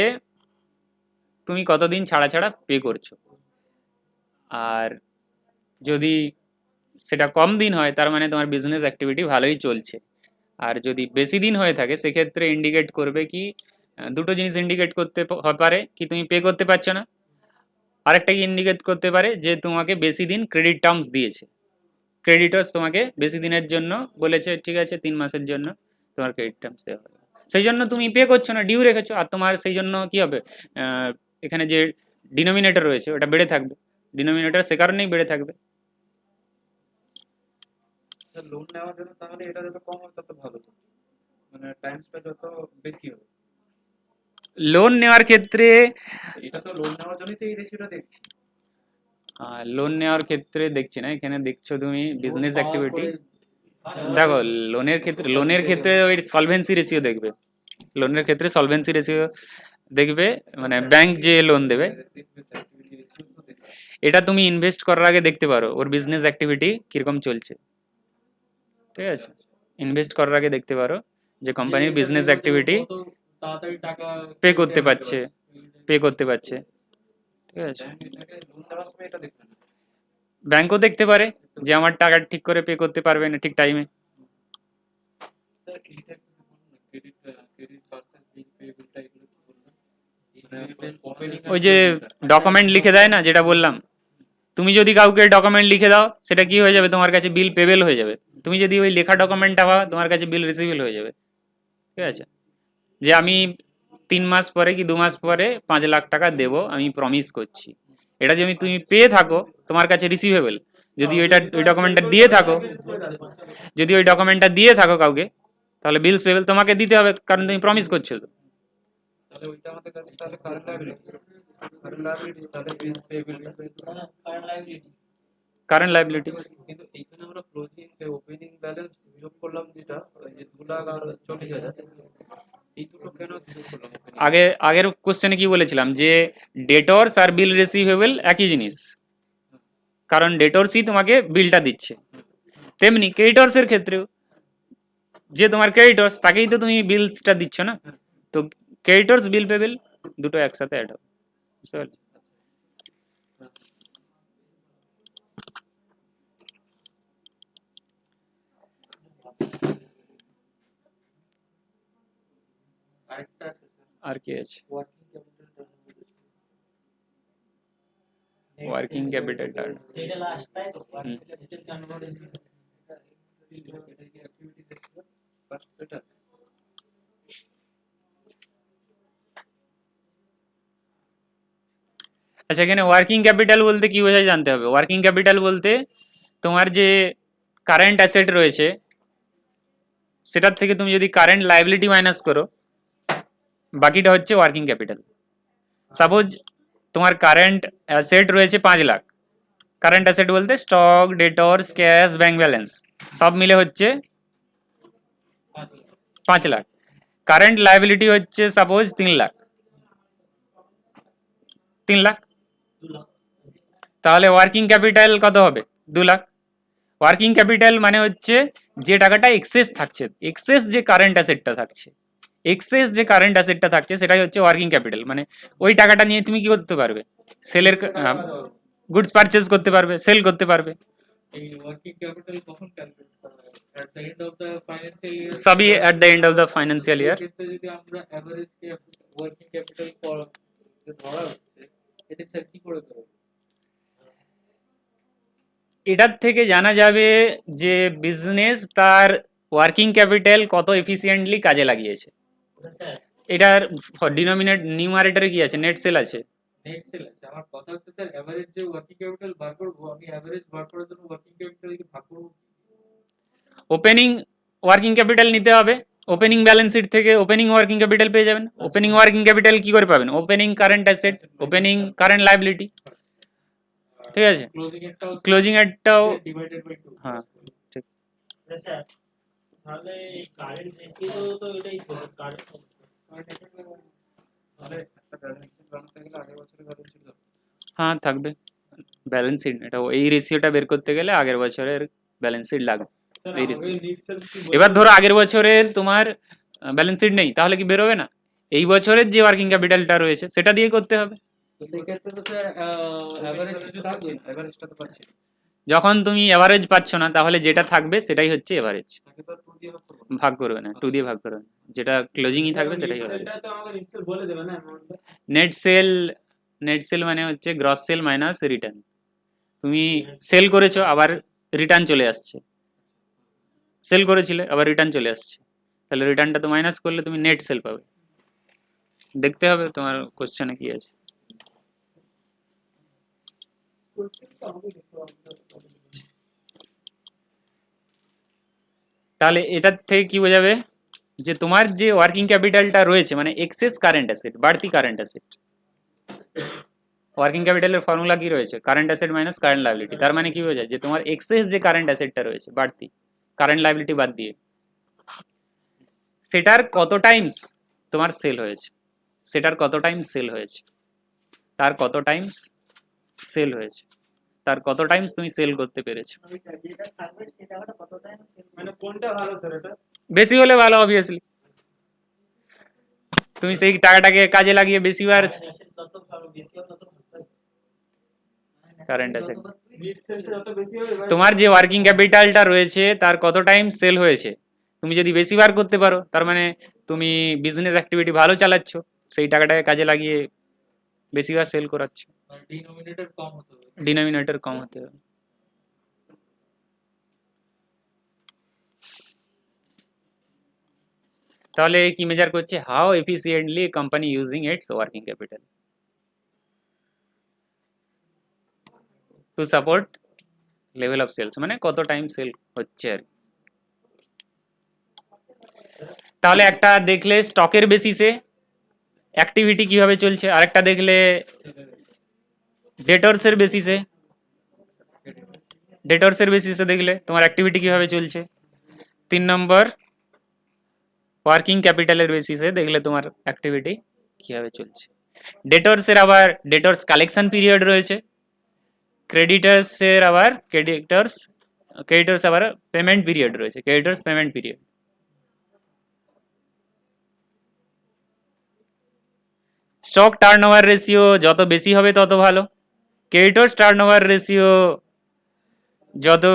তুমি কতদিন ছাড়া ছাড়া পে করছো, আর যদি সেটা কম দিন হয় তার মানে তোমার বিজনেস অ্যাক্টিভিটি ভালোই চলছে, আর যদি বেশি দিন হয়ে থাকে সেক্ষেত্রে ইন্ডিকেট করবে কি, দুটো জিনিস ইন্ডিকেট করতে পারে কি, তুমি পে করতে পারছো না, আরেকটা কি ইন্ডিকেট করতে পারে যে তোমাকে বেশি দিন ক্রেডিট টার্মস দিয়েছে, ক্রেডিটার্স তোমাকে বেশি দিনের জন্য বলেছে ঠিক আছে 3 মাসের জন্য তোমার ক্রেডিট টার্মস দেওয়া হবে, সেই জন্য তুমি পে করছো না, ডিউ রেখেছো, আর তোমার সেই জন্য কি হবে, এখানে যে ডিনোমিনেটর রয়েছে ওটা বেড়ে থাকবে, ডিনোমিনেটর সে কারণেই বেড়ে থাকবে। লোন নেওয়ার জন্য তাহলে এটা যত কম হবে তত ভালো, মানে টাইমসটা যত বেশি হবে। লোন নেওয়ার ক্ষেত্রে, এটা তো লোন নেওয়ার জন্যই তো এই রেশিওটা দেখছি। লোন নেওয়ার ক্ষেত্রে দেখছি না, এখানে দেখছো তুমি বিজনেস অ্যাক্টিভিটি, দেখো লোনের ক্ষেত্রে ওই সলভেন্সি রেশিও দেখবে, লোনের ক্ষেত্রে সলভেন্সি রেশিও দেখবে, মানে ব্যাংক যে লোন দেবে, এটা তুমি ইনভেস্ট করার আগে দেখতে পারো ওর বিজনেস অ্যাক্টিভিটি কিরকম চলছে, ঠিক আছে, ইনভেস্ট করার আগে দেখতে পারো যে কোম্পানির বিজনেস অ্যাক্টিভিটি তাড়াতাড়ি টাকা পে করতে পারছে, পে করতে পারছে, ঠিক আছে। এটাকে লোন দেওয়ার সময় এটা দেখবেন। ব্যাংকও দেখতে পারে যে আমার টাকা ঠিক করে পে করতে পারবে না ঠিক টাইমে। স্যার এইটা একটু বলুন না, ক্রেডিট ভার্সেস বিল পেয়েবলটা এগুলো কি বলবেন? ওপেনিং ওই যে ডকুমেন্ট লিখে দেয় না, যেটা বললাম, তুমি যদি কাউকে ডকুমেন্ট লিখে দাও সেটা কি হয়ে যাবে, তোমার কাছে বিল পেবেল হয়ে যাবে। তুমি যদি ওই লেখা ডকুমেন্টটা পাও তোমার কাছে বিল রিসিভেল হয়ে যাবে, ঠিক আছে। যে আমি 3 মাস পরে কি 2 মাস পরে 5 লাখ টাকা দেবো, আমি প্রমিস করছি, এটা যদি তুমি পেয়ে থাকো তোমার কাছে রিসিভেবল। যদি ওই ডকুমেন্টটা দিয়ে থাকো, যদি ওই ডকুমেন্টটা দিয়ে থাকো কাউকে, তাহলে বিলস পেবেল তোমাকে দিতে হবে, কারণ তুমি প্রমিস করছো তো। তাহলে ওইটা আমাদের কাছে তাহলে কারেন্ট লায়াবিলিটিস তাহলে bills payable. Current liability. Current liabilities. কিন্তু এইখানে আমরা ক্লোজিং ওপেনিং ব্যালেন্স যোগ করলাম, যেটা ওই যে 2 লাখ আর 40,000, এই দুটো কেন যোগ করলাম opening? আগের কোশ্চেনে কি বলেছিলাম যে ডেটরস আর বিল রিসিভেবল একই জিনিস, কারণ ডেটরসই তোমাকে বিলটা দিচ্ছে। তেমনি ক্রেডিটরসের ক্ষেত্রেও যে তোমার ক্রেডিটরস তাকেই তো তুমি বিলসটা দিচ্ছ না, তো ক্রেডিটরস বিল পেবেল দুটো একসাথে অ্যাড হবে, বুঝতে পারলে? আরেকটা আছে স্যার, আর কি আছে? ওয়ার্কিং ক্যাপিটাল ওয়ার্কিং ক্যাপিটাল এটা লাস্ট, তাই তো? হুম। এটা কনভার্সন। এটা কি অ্যাক্টিভিটি দেখতে ফার্স্ট এটা আচ্ছা, এখানে ওয়ার্কিং ক্যাপিটাল বলতে কি বোঝায় জানতে হবে। ওয়ার্কিং ক্যাপিটাল বলতে তোমার যে কারেন্ট অ্যাসেট রয়েছে সেটার থেকে তুমি যদি কারেন্ট লাইবিলিটি মাইনাস করো, বাকিটা হচ্ছে ওয়ার্কিং ক্যাপিটাল। সাপোজ তোমার কারেন্ট অ্যাসেট রয়েছে 5 লাখ, কারেন্ট অ্যাসেট বলতে স্টক, ডেটরস, ক্যাশ, ব্যাংক ব্যালেন্স সব মিলে হচ্ছে 5 লাখ। কারেন্ট লাইবিলিটি হচ্ছে সাপোজ 3 লাখ, 3 লাখ, 2 লাখ। তাহলে ওয়ার্কিং ক্যাপিটাল কত হবে? 2 লাখ। ওয়ার্কিং ক্যাপিটাল মানে হচ্ছে যে টাকাটা এক্সেস থাকছে, এক্সেস যে কারেন্ট অ্যাসেটটা থাকছে, এক্সেস যে কারেন্ট অ্যাসেটটা থাকছে সেটাই হচ্ছে ওয়ার্কিং ক্যাপিটাল। মানে ওই টাকাটা নিয়ে তুমি কি করতে পারবে, সেলের গুডস পারচেজ করতে পারবে, সেল করতে পারবে, এই ওয়ার্কিং ক্যাপিটাল কখন ক্যালকুলেট করা হয়? At the end of the financial year. সবই at the end of the financial year. ক্ষেত্রে যদি আমরা এভারেজ ওয়ার্কিং ক্যাপিটাল ধরা হচ্ছে, এটা স্যার কি করে ধরবো? এটার থেকে জানা যাবে যে বিজনেস তার ওয়ার্কিং ক্যাপিটাল কত এফিসিয়েন্টলি কাজে লাগিয়েছে। ওটা স্যার এটার নিউমারেটরে কি আছে? নেট সেল আছে। নেট সেল আছে। আমার কথা হচ্ছে স্যার এভারেজ যে ওয়ার্কিং ক্যাপিটাল বার করবো, আমি এভারেজ বার করার জন্য ওয়ার্কিং ক্যাপিটালকে ভাগ করবো। ওপেনিং ওয়ার্কিং ক্যাপিটাল নিতে হবে, ওপেনিং ব্যালেন্স শিট থেকে ওপেনিং ওয়ার্কিং ক্যাপিটাল পেয়ে যাবেন। ওপেনিং ওয়ার্কিং ক্যাপিটাল কি করে পাবেন? Opening current asset, opening current liability, ঠিক আছে। ক্লোজিং এরটাও ক্লোজিং এরটাও ডিভাইডেড বাই 2। হ্যাঁ ঠিক। ওটা স্যার তাহলে কারেন্ট রেশিও তো এটাই তো কারেন্ট। তাহলে একটা ব্যালেন্স শিট বানাতে গেলে আগের বছরের ব্যালেন্স শিট হ্যাঁ থাকবে ব্যালেন্স শিট, এটা এই রেশিওটা বের করতে গেলে আগের বছরের ব্যালেন্স শিট লাগবে। এই রেশিও এবার ধরো আগের বছরের তোমার ব্যালেন্স শিট নেই, তাহলে কি বেরোবে না? এই বছরের যে ওয়ার্কিং ক্যাপিটালটা রয়েছে সেটা দিয়ে করতে হবে। তো সেই ক্ষেত্রে তো স্যার এভারেজ কিছু থাকবে না, এভারেজটা তো পাচ্ছি না। যখন তুমি এভারেজ পাচ্ছ না তাহলে যেটা থাকবে সেটাই হচ্ছে এভারেজ। তাকে তো 2 দিয়ে ভাগ করবো। ভাগ করবে না, 2 দিয়ে ভাগ করবে না, যেটা ক্লোজিংই থাকবে সেটাই এভারেজ। সেটা তো আমাকে নিশ্চয় বলে দেবে না অ্যামাউন্টটা। নেট সেল মানে হচ্ছে গ্রস সেল মাইনাস রিটার্ন। তুমি সেল করেছো আবার রিটার্ন চলে আসছে, সেল করেছিলে আবার রিটার্ন চলে আসছে, তাহলে রিটার্নটা তো মাইনাস করলে তুমি নেট সেল পাবে। দেখতে হবে তোমার কোশ্চেনে কি আছে। তাহলে এটার থেকে কি বোঝাবে যে তোমার যে ওয়ার্কিং ক্যাপিটালটা রয়েছে মানে এক্সেস কারেন্ট অ্যাসেট, বাড়তি কারেন্ট অ্যাসেট। ওয়ার্কিং ক্যাপিটালের ফর্মুলা কি রয়েছে? Current asset minus current liability. তার মানে কি বোঝায় যে তোমার এক্সেস যে কারেন্ট অ্যাসেটটা রয়েছে বাড়তি, কারেন্ট লাইবিলিটি বাদ দিয়ে, সেটার কত টাইমস তোমার সেল হয়েছে, সেটার কত টাইমস সেল হয়েছে, তার কত টাইমস সেল হয়েছে, তার কত টাইমস তুমি সেল করতে পেরেছো। যেটা থাকবে সেটা কত টাইম মানে কোনটা ভালো স্যার? এটা বেশি হলে ভালো অবভিয়াসলি, তুমি সেই টাকাটাকে কাজে লাগিয়ে বেশিবার যত ভালো বেশি হবে তত ভালো। কারেন্ট অ্যাসেট, মিড সেলটা যত বেশি হবে এবার তোমার যে ওয়ার্কিং ক্যাপিটালটা রয়েছে তার কত টাইম সেল হয়েছে, তুমি যদি বেশি বার করতে পারো তার মানে তুমি বিজনেস অ্যাক্টিভিটি ভালো চালাচ্ছ, সেই টাকাটাকে কাজে লাগিয়ে বেশিবার সেল করাচ্ছ, ডিনোমিনেটর কম হতে হবে। ডিনোমিনেটর কম হতে হবে। তাহলে কি মেজার করছে, how efficiently company using its working capital to support level of sales, মানে কত টাইম সেল হচ্ছে আর কি। তাহলে একটা দেখলে স্টকের বেসিসে অ্যাক্টিভিটি কিভাবে চলছে, আরেকটা দেখলে ডেটরসের বেসিসে, ডেটরসের বেসিসে দেখলে তোমার অ্যাক্টিভিটি কিভাবে চলছে। 3 নম্বর ওয়ার্কিং ক্যাপিটালের বেসিসে দেখলে তোমার অ্যাক্টিভিটি কিভাবে চলছে। ডেটরসের আবার ডেটরস কালেকশন পিরিয়ড রয়েছে, ক্রেডিটার্সের আবার ক্রেডিটার্স আবার পেমেন্ট পিরিয়ড রয়েছে, creditors payment period. Stock turnover ratio যত বেশি হবে তত ভালো, ক্রেডিটার্স টার্নওভার রেশিও যত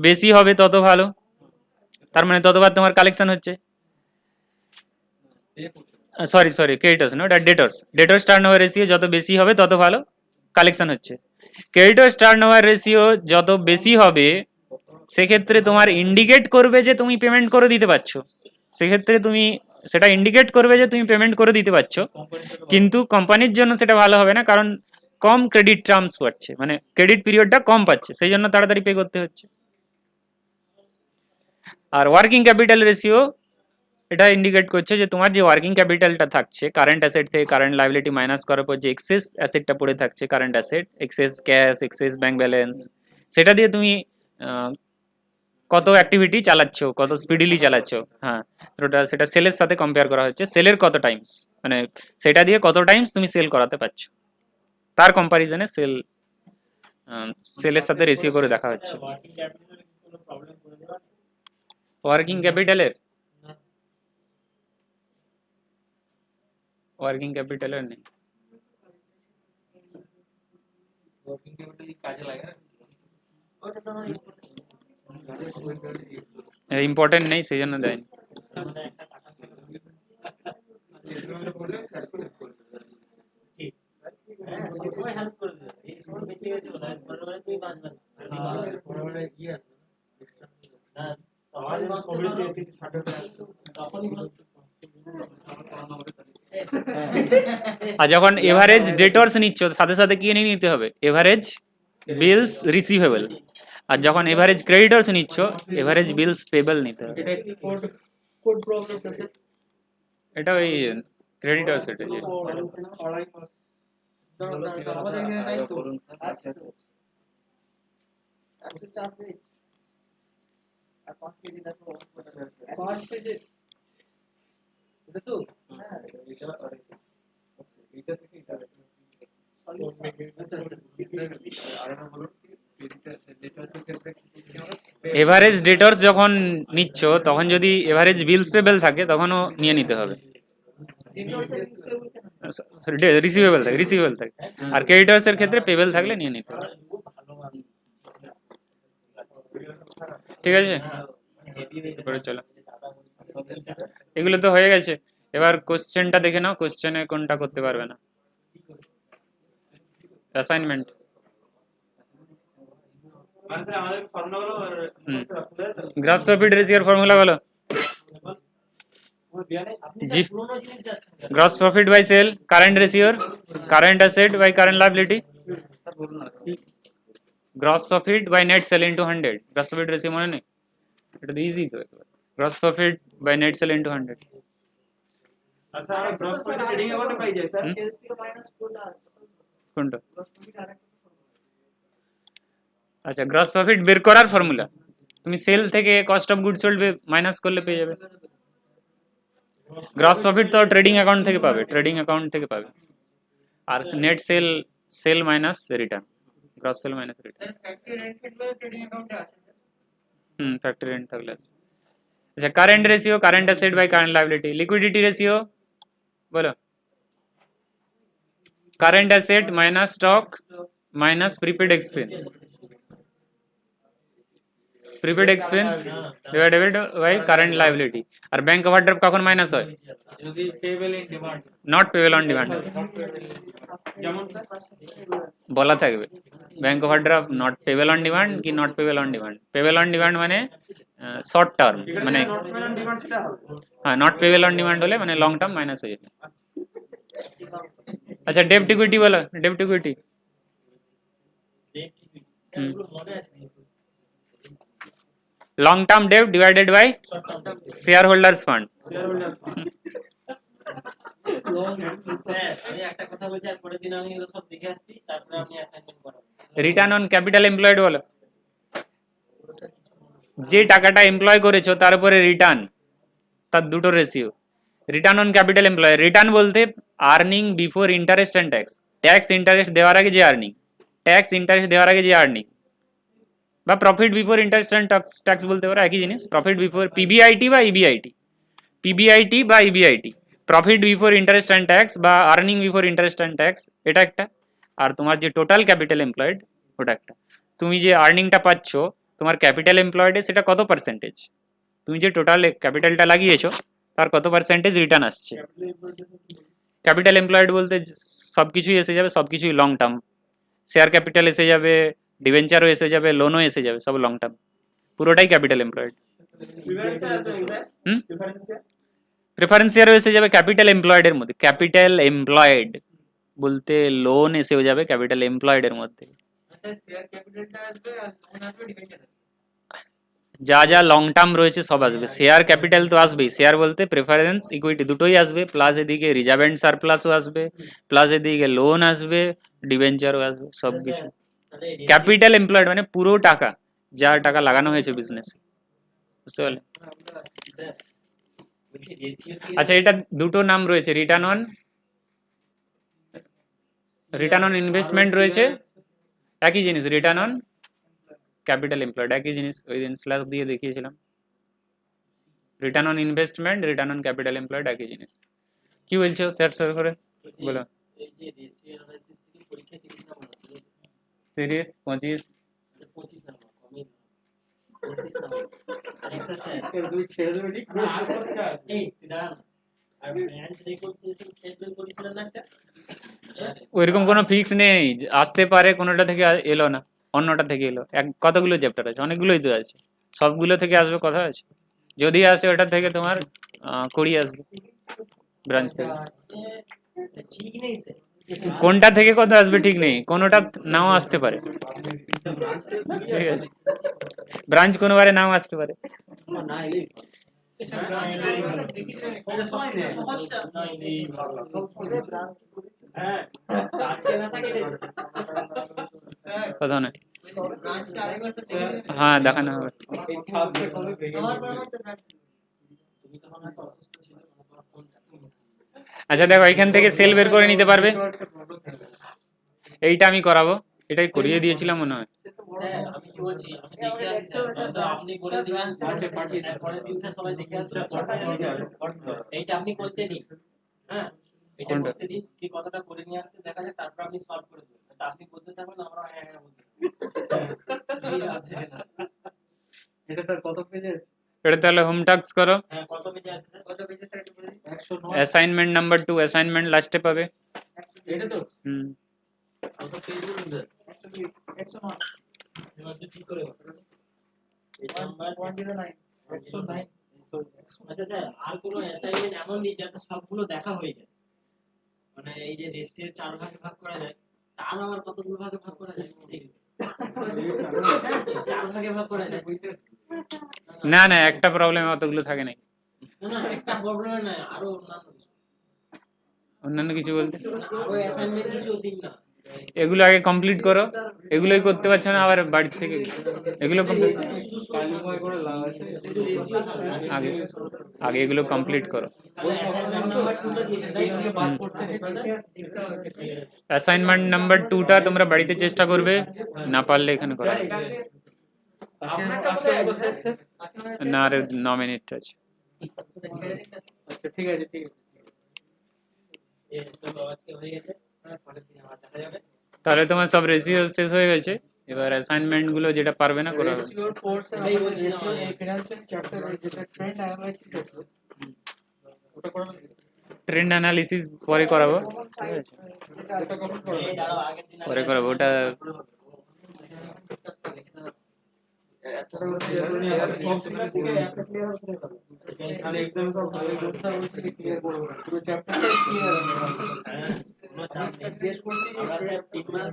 বেশি হবে তত ভালো, তার মানে ততবার তোমার কালেকশন হচ্ছে। সরি ক্রেডিটার্স না, ওটা ডেটর্স টার্নওভার রেশিও যত বেশি হবে তত ভালো কালেকশন হচ্ছে। ক্রেডিটার্স টার্নওভার রেশিও যত বেশি হবে সেক্ষেত্রে তোমার ইন্ডিকেট করবে যে তুমি পেমেন্ট করে দিতে পারছো, সেক্ষেত্রে তুমি সেটা ইন্ডিকেট করবে যে তুমি পেমেন্ট করে দিতে পারছো, কিন্তু কোম্পানির জন্য সেটা ভালো হবে না, কারণ কম ক্রেডিট টার্মস পাচ্ছে, মানে ক্রেডিট পিরিয়ডটা কম পাচ্ছে, সেই জন্য তাড়াতাড়ি পে করতে হচ্ছে। আর ওয়ার্কিং ক্যাপিটাল রেশিও এটা ইন্ডিকেট করছে যে তোমার যে ওয়ার্কিং ক্যাপিটালটা থাকছে কারেন্ট অ্যাসেট থেকে কারেন্ট লাইবিলিটি মাইনাস করার পর যে এক্সেস অ্যাসেটটা পড়ে থাকছে, current asset, excess cash, excess bank balance, সেটা দিয়ে তুমি কত অ্যাক্টিভিটি চালাচ্ছ, কত স্পিডিলি চালাচ্ছ। হ্যাঁ, তো সেটা সেলের সাথে কম্পেয়ার করা হচ্ছে, সেলের কত টাইমস, মানে সেটা দিয়ে কত টাইমস তুমি সেল করাতে পারছো, তার কম্পারিজনে সেলের সাথে রেশিও করে দেখা হচ্ছে। ওয়ার্কিং ক্যাপিটালে কোনো প্রবলেম করে দেওয়া ওয়ার্কিং ক্যাপিটালের ওয়ার্কিং ক্যাপিটালের নেই, ওয়ার্কিং ক্যাপিটাল কাজে লাগে না, ওটা তো আমার ইম্পর্টেন্ট নেই সেই জন্য দেয়নি। মানে একটা টাকা হ্যাঁ সবসময় হেল্প করে দেবে, এই সময় বেঁচে গেছে বলে পরের বারে তুই বাঁচবে না, পরে কি আছে হ্যাঁ তখনই বাঁচতে পারো, তখনই বাঁচতে আর যখন এভারেজ ডেটর্স নিচ্ছ সাথে সাথে কি নিয়ে নিতে হবে, এভারেজ বিলস রিসিভেবল, আর যখন এভারেজ ক্রেডিটর্স নিচ্ছ এভারেজ বিলস পেবল নিতে হবে। এটা কি কোড প্রবলেম আছে, এটা ওই ক্রেডিটর্স, এটা যে আড়াই মাস আমাদের এখানে নাই তো। পাঁচ পেজে এটা তো এটা থেকে এটা এভারেজ ডেটর্স যখন নিচ্ছ তখন যদি এভারেজ বিলস পেবল থাকে তখনও নিয়ে নিতে হবে, রিসিভেবল থাকে, আর ক্রেডিটর্সের ক্ষেত্রে পেবল থাকলে নিয়ে নিতে হবে। ঠিক আছে, এরপরে চলো, এগুলো তো হয়ে গেছে, এবার কোশ্চেনটা দেখে নাও, কোশ্চেনে কোনটা করতে পারবে না। অ্যাসাইনমেন্ট গ্রস প্রফিট রেশিওর ফর্মুলা বলো। জি, পুরোনো জিনিস যাচ্ছে gross profit by sale, current রেশিওর current asset by current liability, gross profit by net sale into 100, gross profit ratio মনে নেই, এটা তো ইজি তো, gross profit by net sale into 100। আচ্ছা আর গ্রস প্রফিট ট্রেডিং অ্যাকাউন্টে পাই যায় স্যার, সেলস থেকে মাইনাস কোনটা কোনটা? গ্রস প্রফিট আরেকটা আচ্ছা, গ্রস প্রফিট বের করার ফর্মুলা তুমি সেল থেকে cost of goods sold minus করলে পেয়ে যাবে। গ্রস প্রফিট তো ট্রেডিং অ্যাকাউন্ট থেকে পাবে, ট্রেডিং অ্যাকাউন্ট থেকে পাবে, আর net sale minus return, gross sale minus return. Factory rent থাকলে ট্রেডিং অ্যাকাউন্টে আছে ফ্যাক্টরি রেন্ট থাকলে। আচ্ছা, current ratio current asset by current liability, liquidity ratio बोलो current asset minus stock minus prepaid expense prepaid expense divided by current liability আর bank overdraft কখন minus হয় যদি payable in demand not payable on demand যেমন বলা থাকবে bank overdraft not payable on demand কি not payable on demand payable on demand মানে short term মানে ডিমান্ড সেটা হবে হ্যাঁ নট পেবল অন ডিমান্ড হলে মানে লং টার্ম মাইনাস হয়ে যাবে আচ্ছা ডেপ্ট ইকুইটি বলো ডেপ্ট ইকুইটি মনে আছে লং টার্ম ডেপ্ট divided by shareholders fund sir আমি একটা কথা বলছি আর পরের দিন আমি এগুলো সব দেখে আসছি তারপরে আপনি অ্যাসাইনমেন্ট করাবেন রিটার্ন অন ক্যাপিটাল এমপ্লয়েড বলো যে টাকাটা এমপ্লয় করেছো তার উপরে রিটার্ন তার দুটো ratio return on capital employ return বলতে earning before interest and tax tax interest দেওয়ার আগে যে আর্নিং ট্যাক্স ইন্টারেস্ট দেওয়ার আগে যে আর্নিং বা profit before interest and tax বলতে পারো একই জিনিস প্রফিট বিফোর পিবিআইটি বা ইবিআইটি পিবিআইটি বা EBIT profit before interest and tax বা earning before interest and tax এটা একটা আর তোমার যে টোটাল ক্যাপিটাল এমপ্লয়েড ওটা একটা তুমি যে আর্নিংটা পাচ্ছ তোমার ক্যাপিটাল এমপ্লয়েডে সেটা কত পার্সেন্টেজ তুমি যে টোটাল ক্যাপিটালটা লাগিয়েছো তার কত পার্সেন্টেজ রিটার্ন আসছে ক্যাপিটাল এমপ্লয়েড বলতে সব কিছুই এসে যাবে সব কিছুই লং টার্ম শেয়ার ক্যাপিটাল এসে যাবে ডিভেঞ্চারও এসে যাবে লোনও এসে যাবে সব লং টার্ম পুরোটাই ক্যাপিটাল এমপ্লয়েড প্রেফারেন্স শেয়ারও এসে যাবে ক্যাপিটাল এমপ্লয়েডের মধ্যে ক্যাপিটাল এমপ্লয়েড বলতে লোন এসেও যাবে ক্যাপিটাল এমপ্লয়েডের মধ্যে শেয়ার ক্যাপিটালটা আসবে আর লোন আসবে ডিবেঞ্চার যা যা লং টার্ম রয়েছে সব আসবে শেয়ার ক্যাপিটাল তো আসবেই শেয়ার বলতে প্রেফারেন্স ইকুইটি দুটোই আসবে প্লাস এদিকে রিজার্ভ অ্যান্ড সারপ্লাসও আসবে প্লাস এদিকে লোন আসবে ডিবেঞ্চারও আসবে সব কিছু ক্যাপিটাল এমপ্লয়েড মানে পুরো টাকা যা টাকা লাগানো হয়েছে বিজনেসে বুঝতে পারলে আচ্ছা এটা দুটো নাম রয়েছে রিটার্ন অন ইনভেস্টমেন্ট রয়েছে একই জিনিস রিটার্ন অন ক্যাপিটাল এমপ্লয়েড একই জিনিস ওই দিন স্ল্যাশ দিয়ে দেখিয়েছিলাম return on investment return on capital employed একই জিনিস কি বলছো স্যার স্যার করে বলো এই যে রেশিও অ্যানালাইসিস থেকে পরীক্ষা 30 নাম্বার আছে 30 25 25 নাম্বার কমই 25 নাম্বার আরেকটা স্যার দুই ছেড়ে দেবে ঠিক আর কথা এই দাঁড়ান আর ব্র্যান্ড রেকনসিলিয়েশন স্টেটমেন্ট করেছিলেন না একটা ওইরকম কোনো ফিক্স নেই আসতে পারে কোনোটা থেকে এলো না অন্যটা থেকে এলো কতগুলো চ্যাপ্টার আছে অনেকগুলোই তো আছে সবগুলো থেকে আসবে কথা আছে যদি আসে ওটা থেকে তোমার 20 আসবে ব্রাঞ্চ থেকে ঠিক নেই স্যার কোনটা থেকে কত আসবে ঠিক নেই কোনোটা নাও আসতে পারে ঠিক আছে ব্রাঞ্চ কোনোবারে নাও আসতে পারে না এলেই হ্যাঁ আজকে না কেটেছে কথা না ব্রাঞ্চটা আরেক বছর দেখে হ্যাঁ দেখানো হবে এই ছাত্র সবে ভেঙে আমার দিয়েছে। মনে হয় তো তুমি তখন হয়তো অসুস্থ ছিলে তোমার ফোনটা আচ্ছা দেখো এখান থেকে সেল বের করে নিতে পারবে একটা problem থাকে। এইটা আমি করাবো এটাই করিয়ে দিয়েছিলাম মনে হয় সে তো বড় স্যার আমি কি বলছি আমি দেখে আসি স্যার তো আপনি করে দিবেন পাঠিয়ে পরের দিন স্যার সবাই দেখে আসবে এইটা আপনি করতে দিন হ্যাঁ এটা কোনটা? করতে দিন কি কতটা করে নিয়ে আসছে দেখা যাক তারপর আপনি সলভ করে দেবেন তা আপনি বলতে থাকবেন আমরা হ্যাঁ হ্যাঁ বলতে জি আছে এটা স্যার কত পেজে আছে এটা তাহলে হোম টাস্ক করো হ্যাঁ কত পেজে আছে স্যার কত পেজে স্যার একটু বলে দিন 109 অ্যাসাইনমেন্ট নাম্বার 2 অ্যাসাইনমেন্ট লাস্টে পাবে এটা তো হুম কত পেজ বলুন স্যার 109 এবার ঠিক করে এই নাম্বার 109 109 আচ্ছা স্যার আর কোনো অ্যাসাইনমেন্ট এমন নেই যাতে সবগুলো দেখা হয়ে যায় মানে এই যে রেশিও 4 ভাগে ভাগ করা যায় তার আবার কতগুলো ভাগে ভাগ করা যায় 4 ভাগে ভাগ করা যায় না না একটা প্রবলেম অতগুলো থাকে নাই না না একটা প্রবলেম না আরো অন্যান্য কিছু বলতে আরো অ্যাসাইনমেন্ট কিছু দিন না এগুলো আগে কমপ্লিট করো এগুলোই করতে পারছো না আবার বাড়ি থেকে এগুলো complete- কালিময় করে লাভ আছে শুধু রেশিও থাকবে আগে আগে এগুলো কমপ্লিট করো তাহলে অ্যাসাইনমেন্ট নাম্বার 2টা দিয়েছেন তাই তো বাদ করতে দেখতে হবে অ্যাসাইনমেন্ট নাম্বার 2টা তোমরা বাড়িতে চেষ্টা করবে না পারলে এখানে করো আপনার আজকে অবশ্যই স্যার না আর 9 মিনিট আছে আচ্ছা ঠিক আছে চলো আজকে হয়ে গেছে, পরের দিন আবার দেখা যাবে। তাহলে তোমার সব রেশিও শেষ হয়ে গেছে, এবার অ্যাসাইনমেন্ট গুলো যেটা পারবে না করাবে। রেশিওর কোর্সে এটাই আমাদের বলছি না, রেশিও এই ফিনান্সিয়াল চ্যাপ্টারে যেটা ট্রেন্ড অ্যানালাইসিস আছে ওটা করাবেন কি? ট্রেন্ড অ্যানালিসিস পরে করাবো, ঠিক আছে? ওটা কখন এই করাবেন? দাঁড়াও, আগের দিন পরে করাবো ওটা। ওটা হচ্ছে সবসময় থেকে একটা ক্লিয়ার করে ফেলো। আর এক্সাম সব ভালো করতে বলছে কি ক্লিয়ার করব পুরো চ্যাপ্টারটাই ক্লিয়ার আছে। হ্যাঁ, কোনো চাপ নেই। জিজ্ঞেস করছি আমরা যে স্যার 3 মাস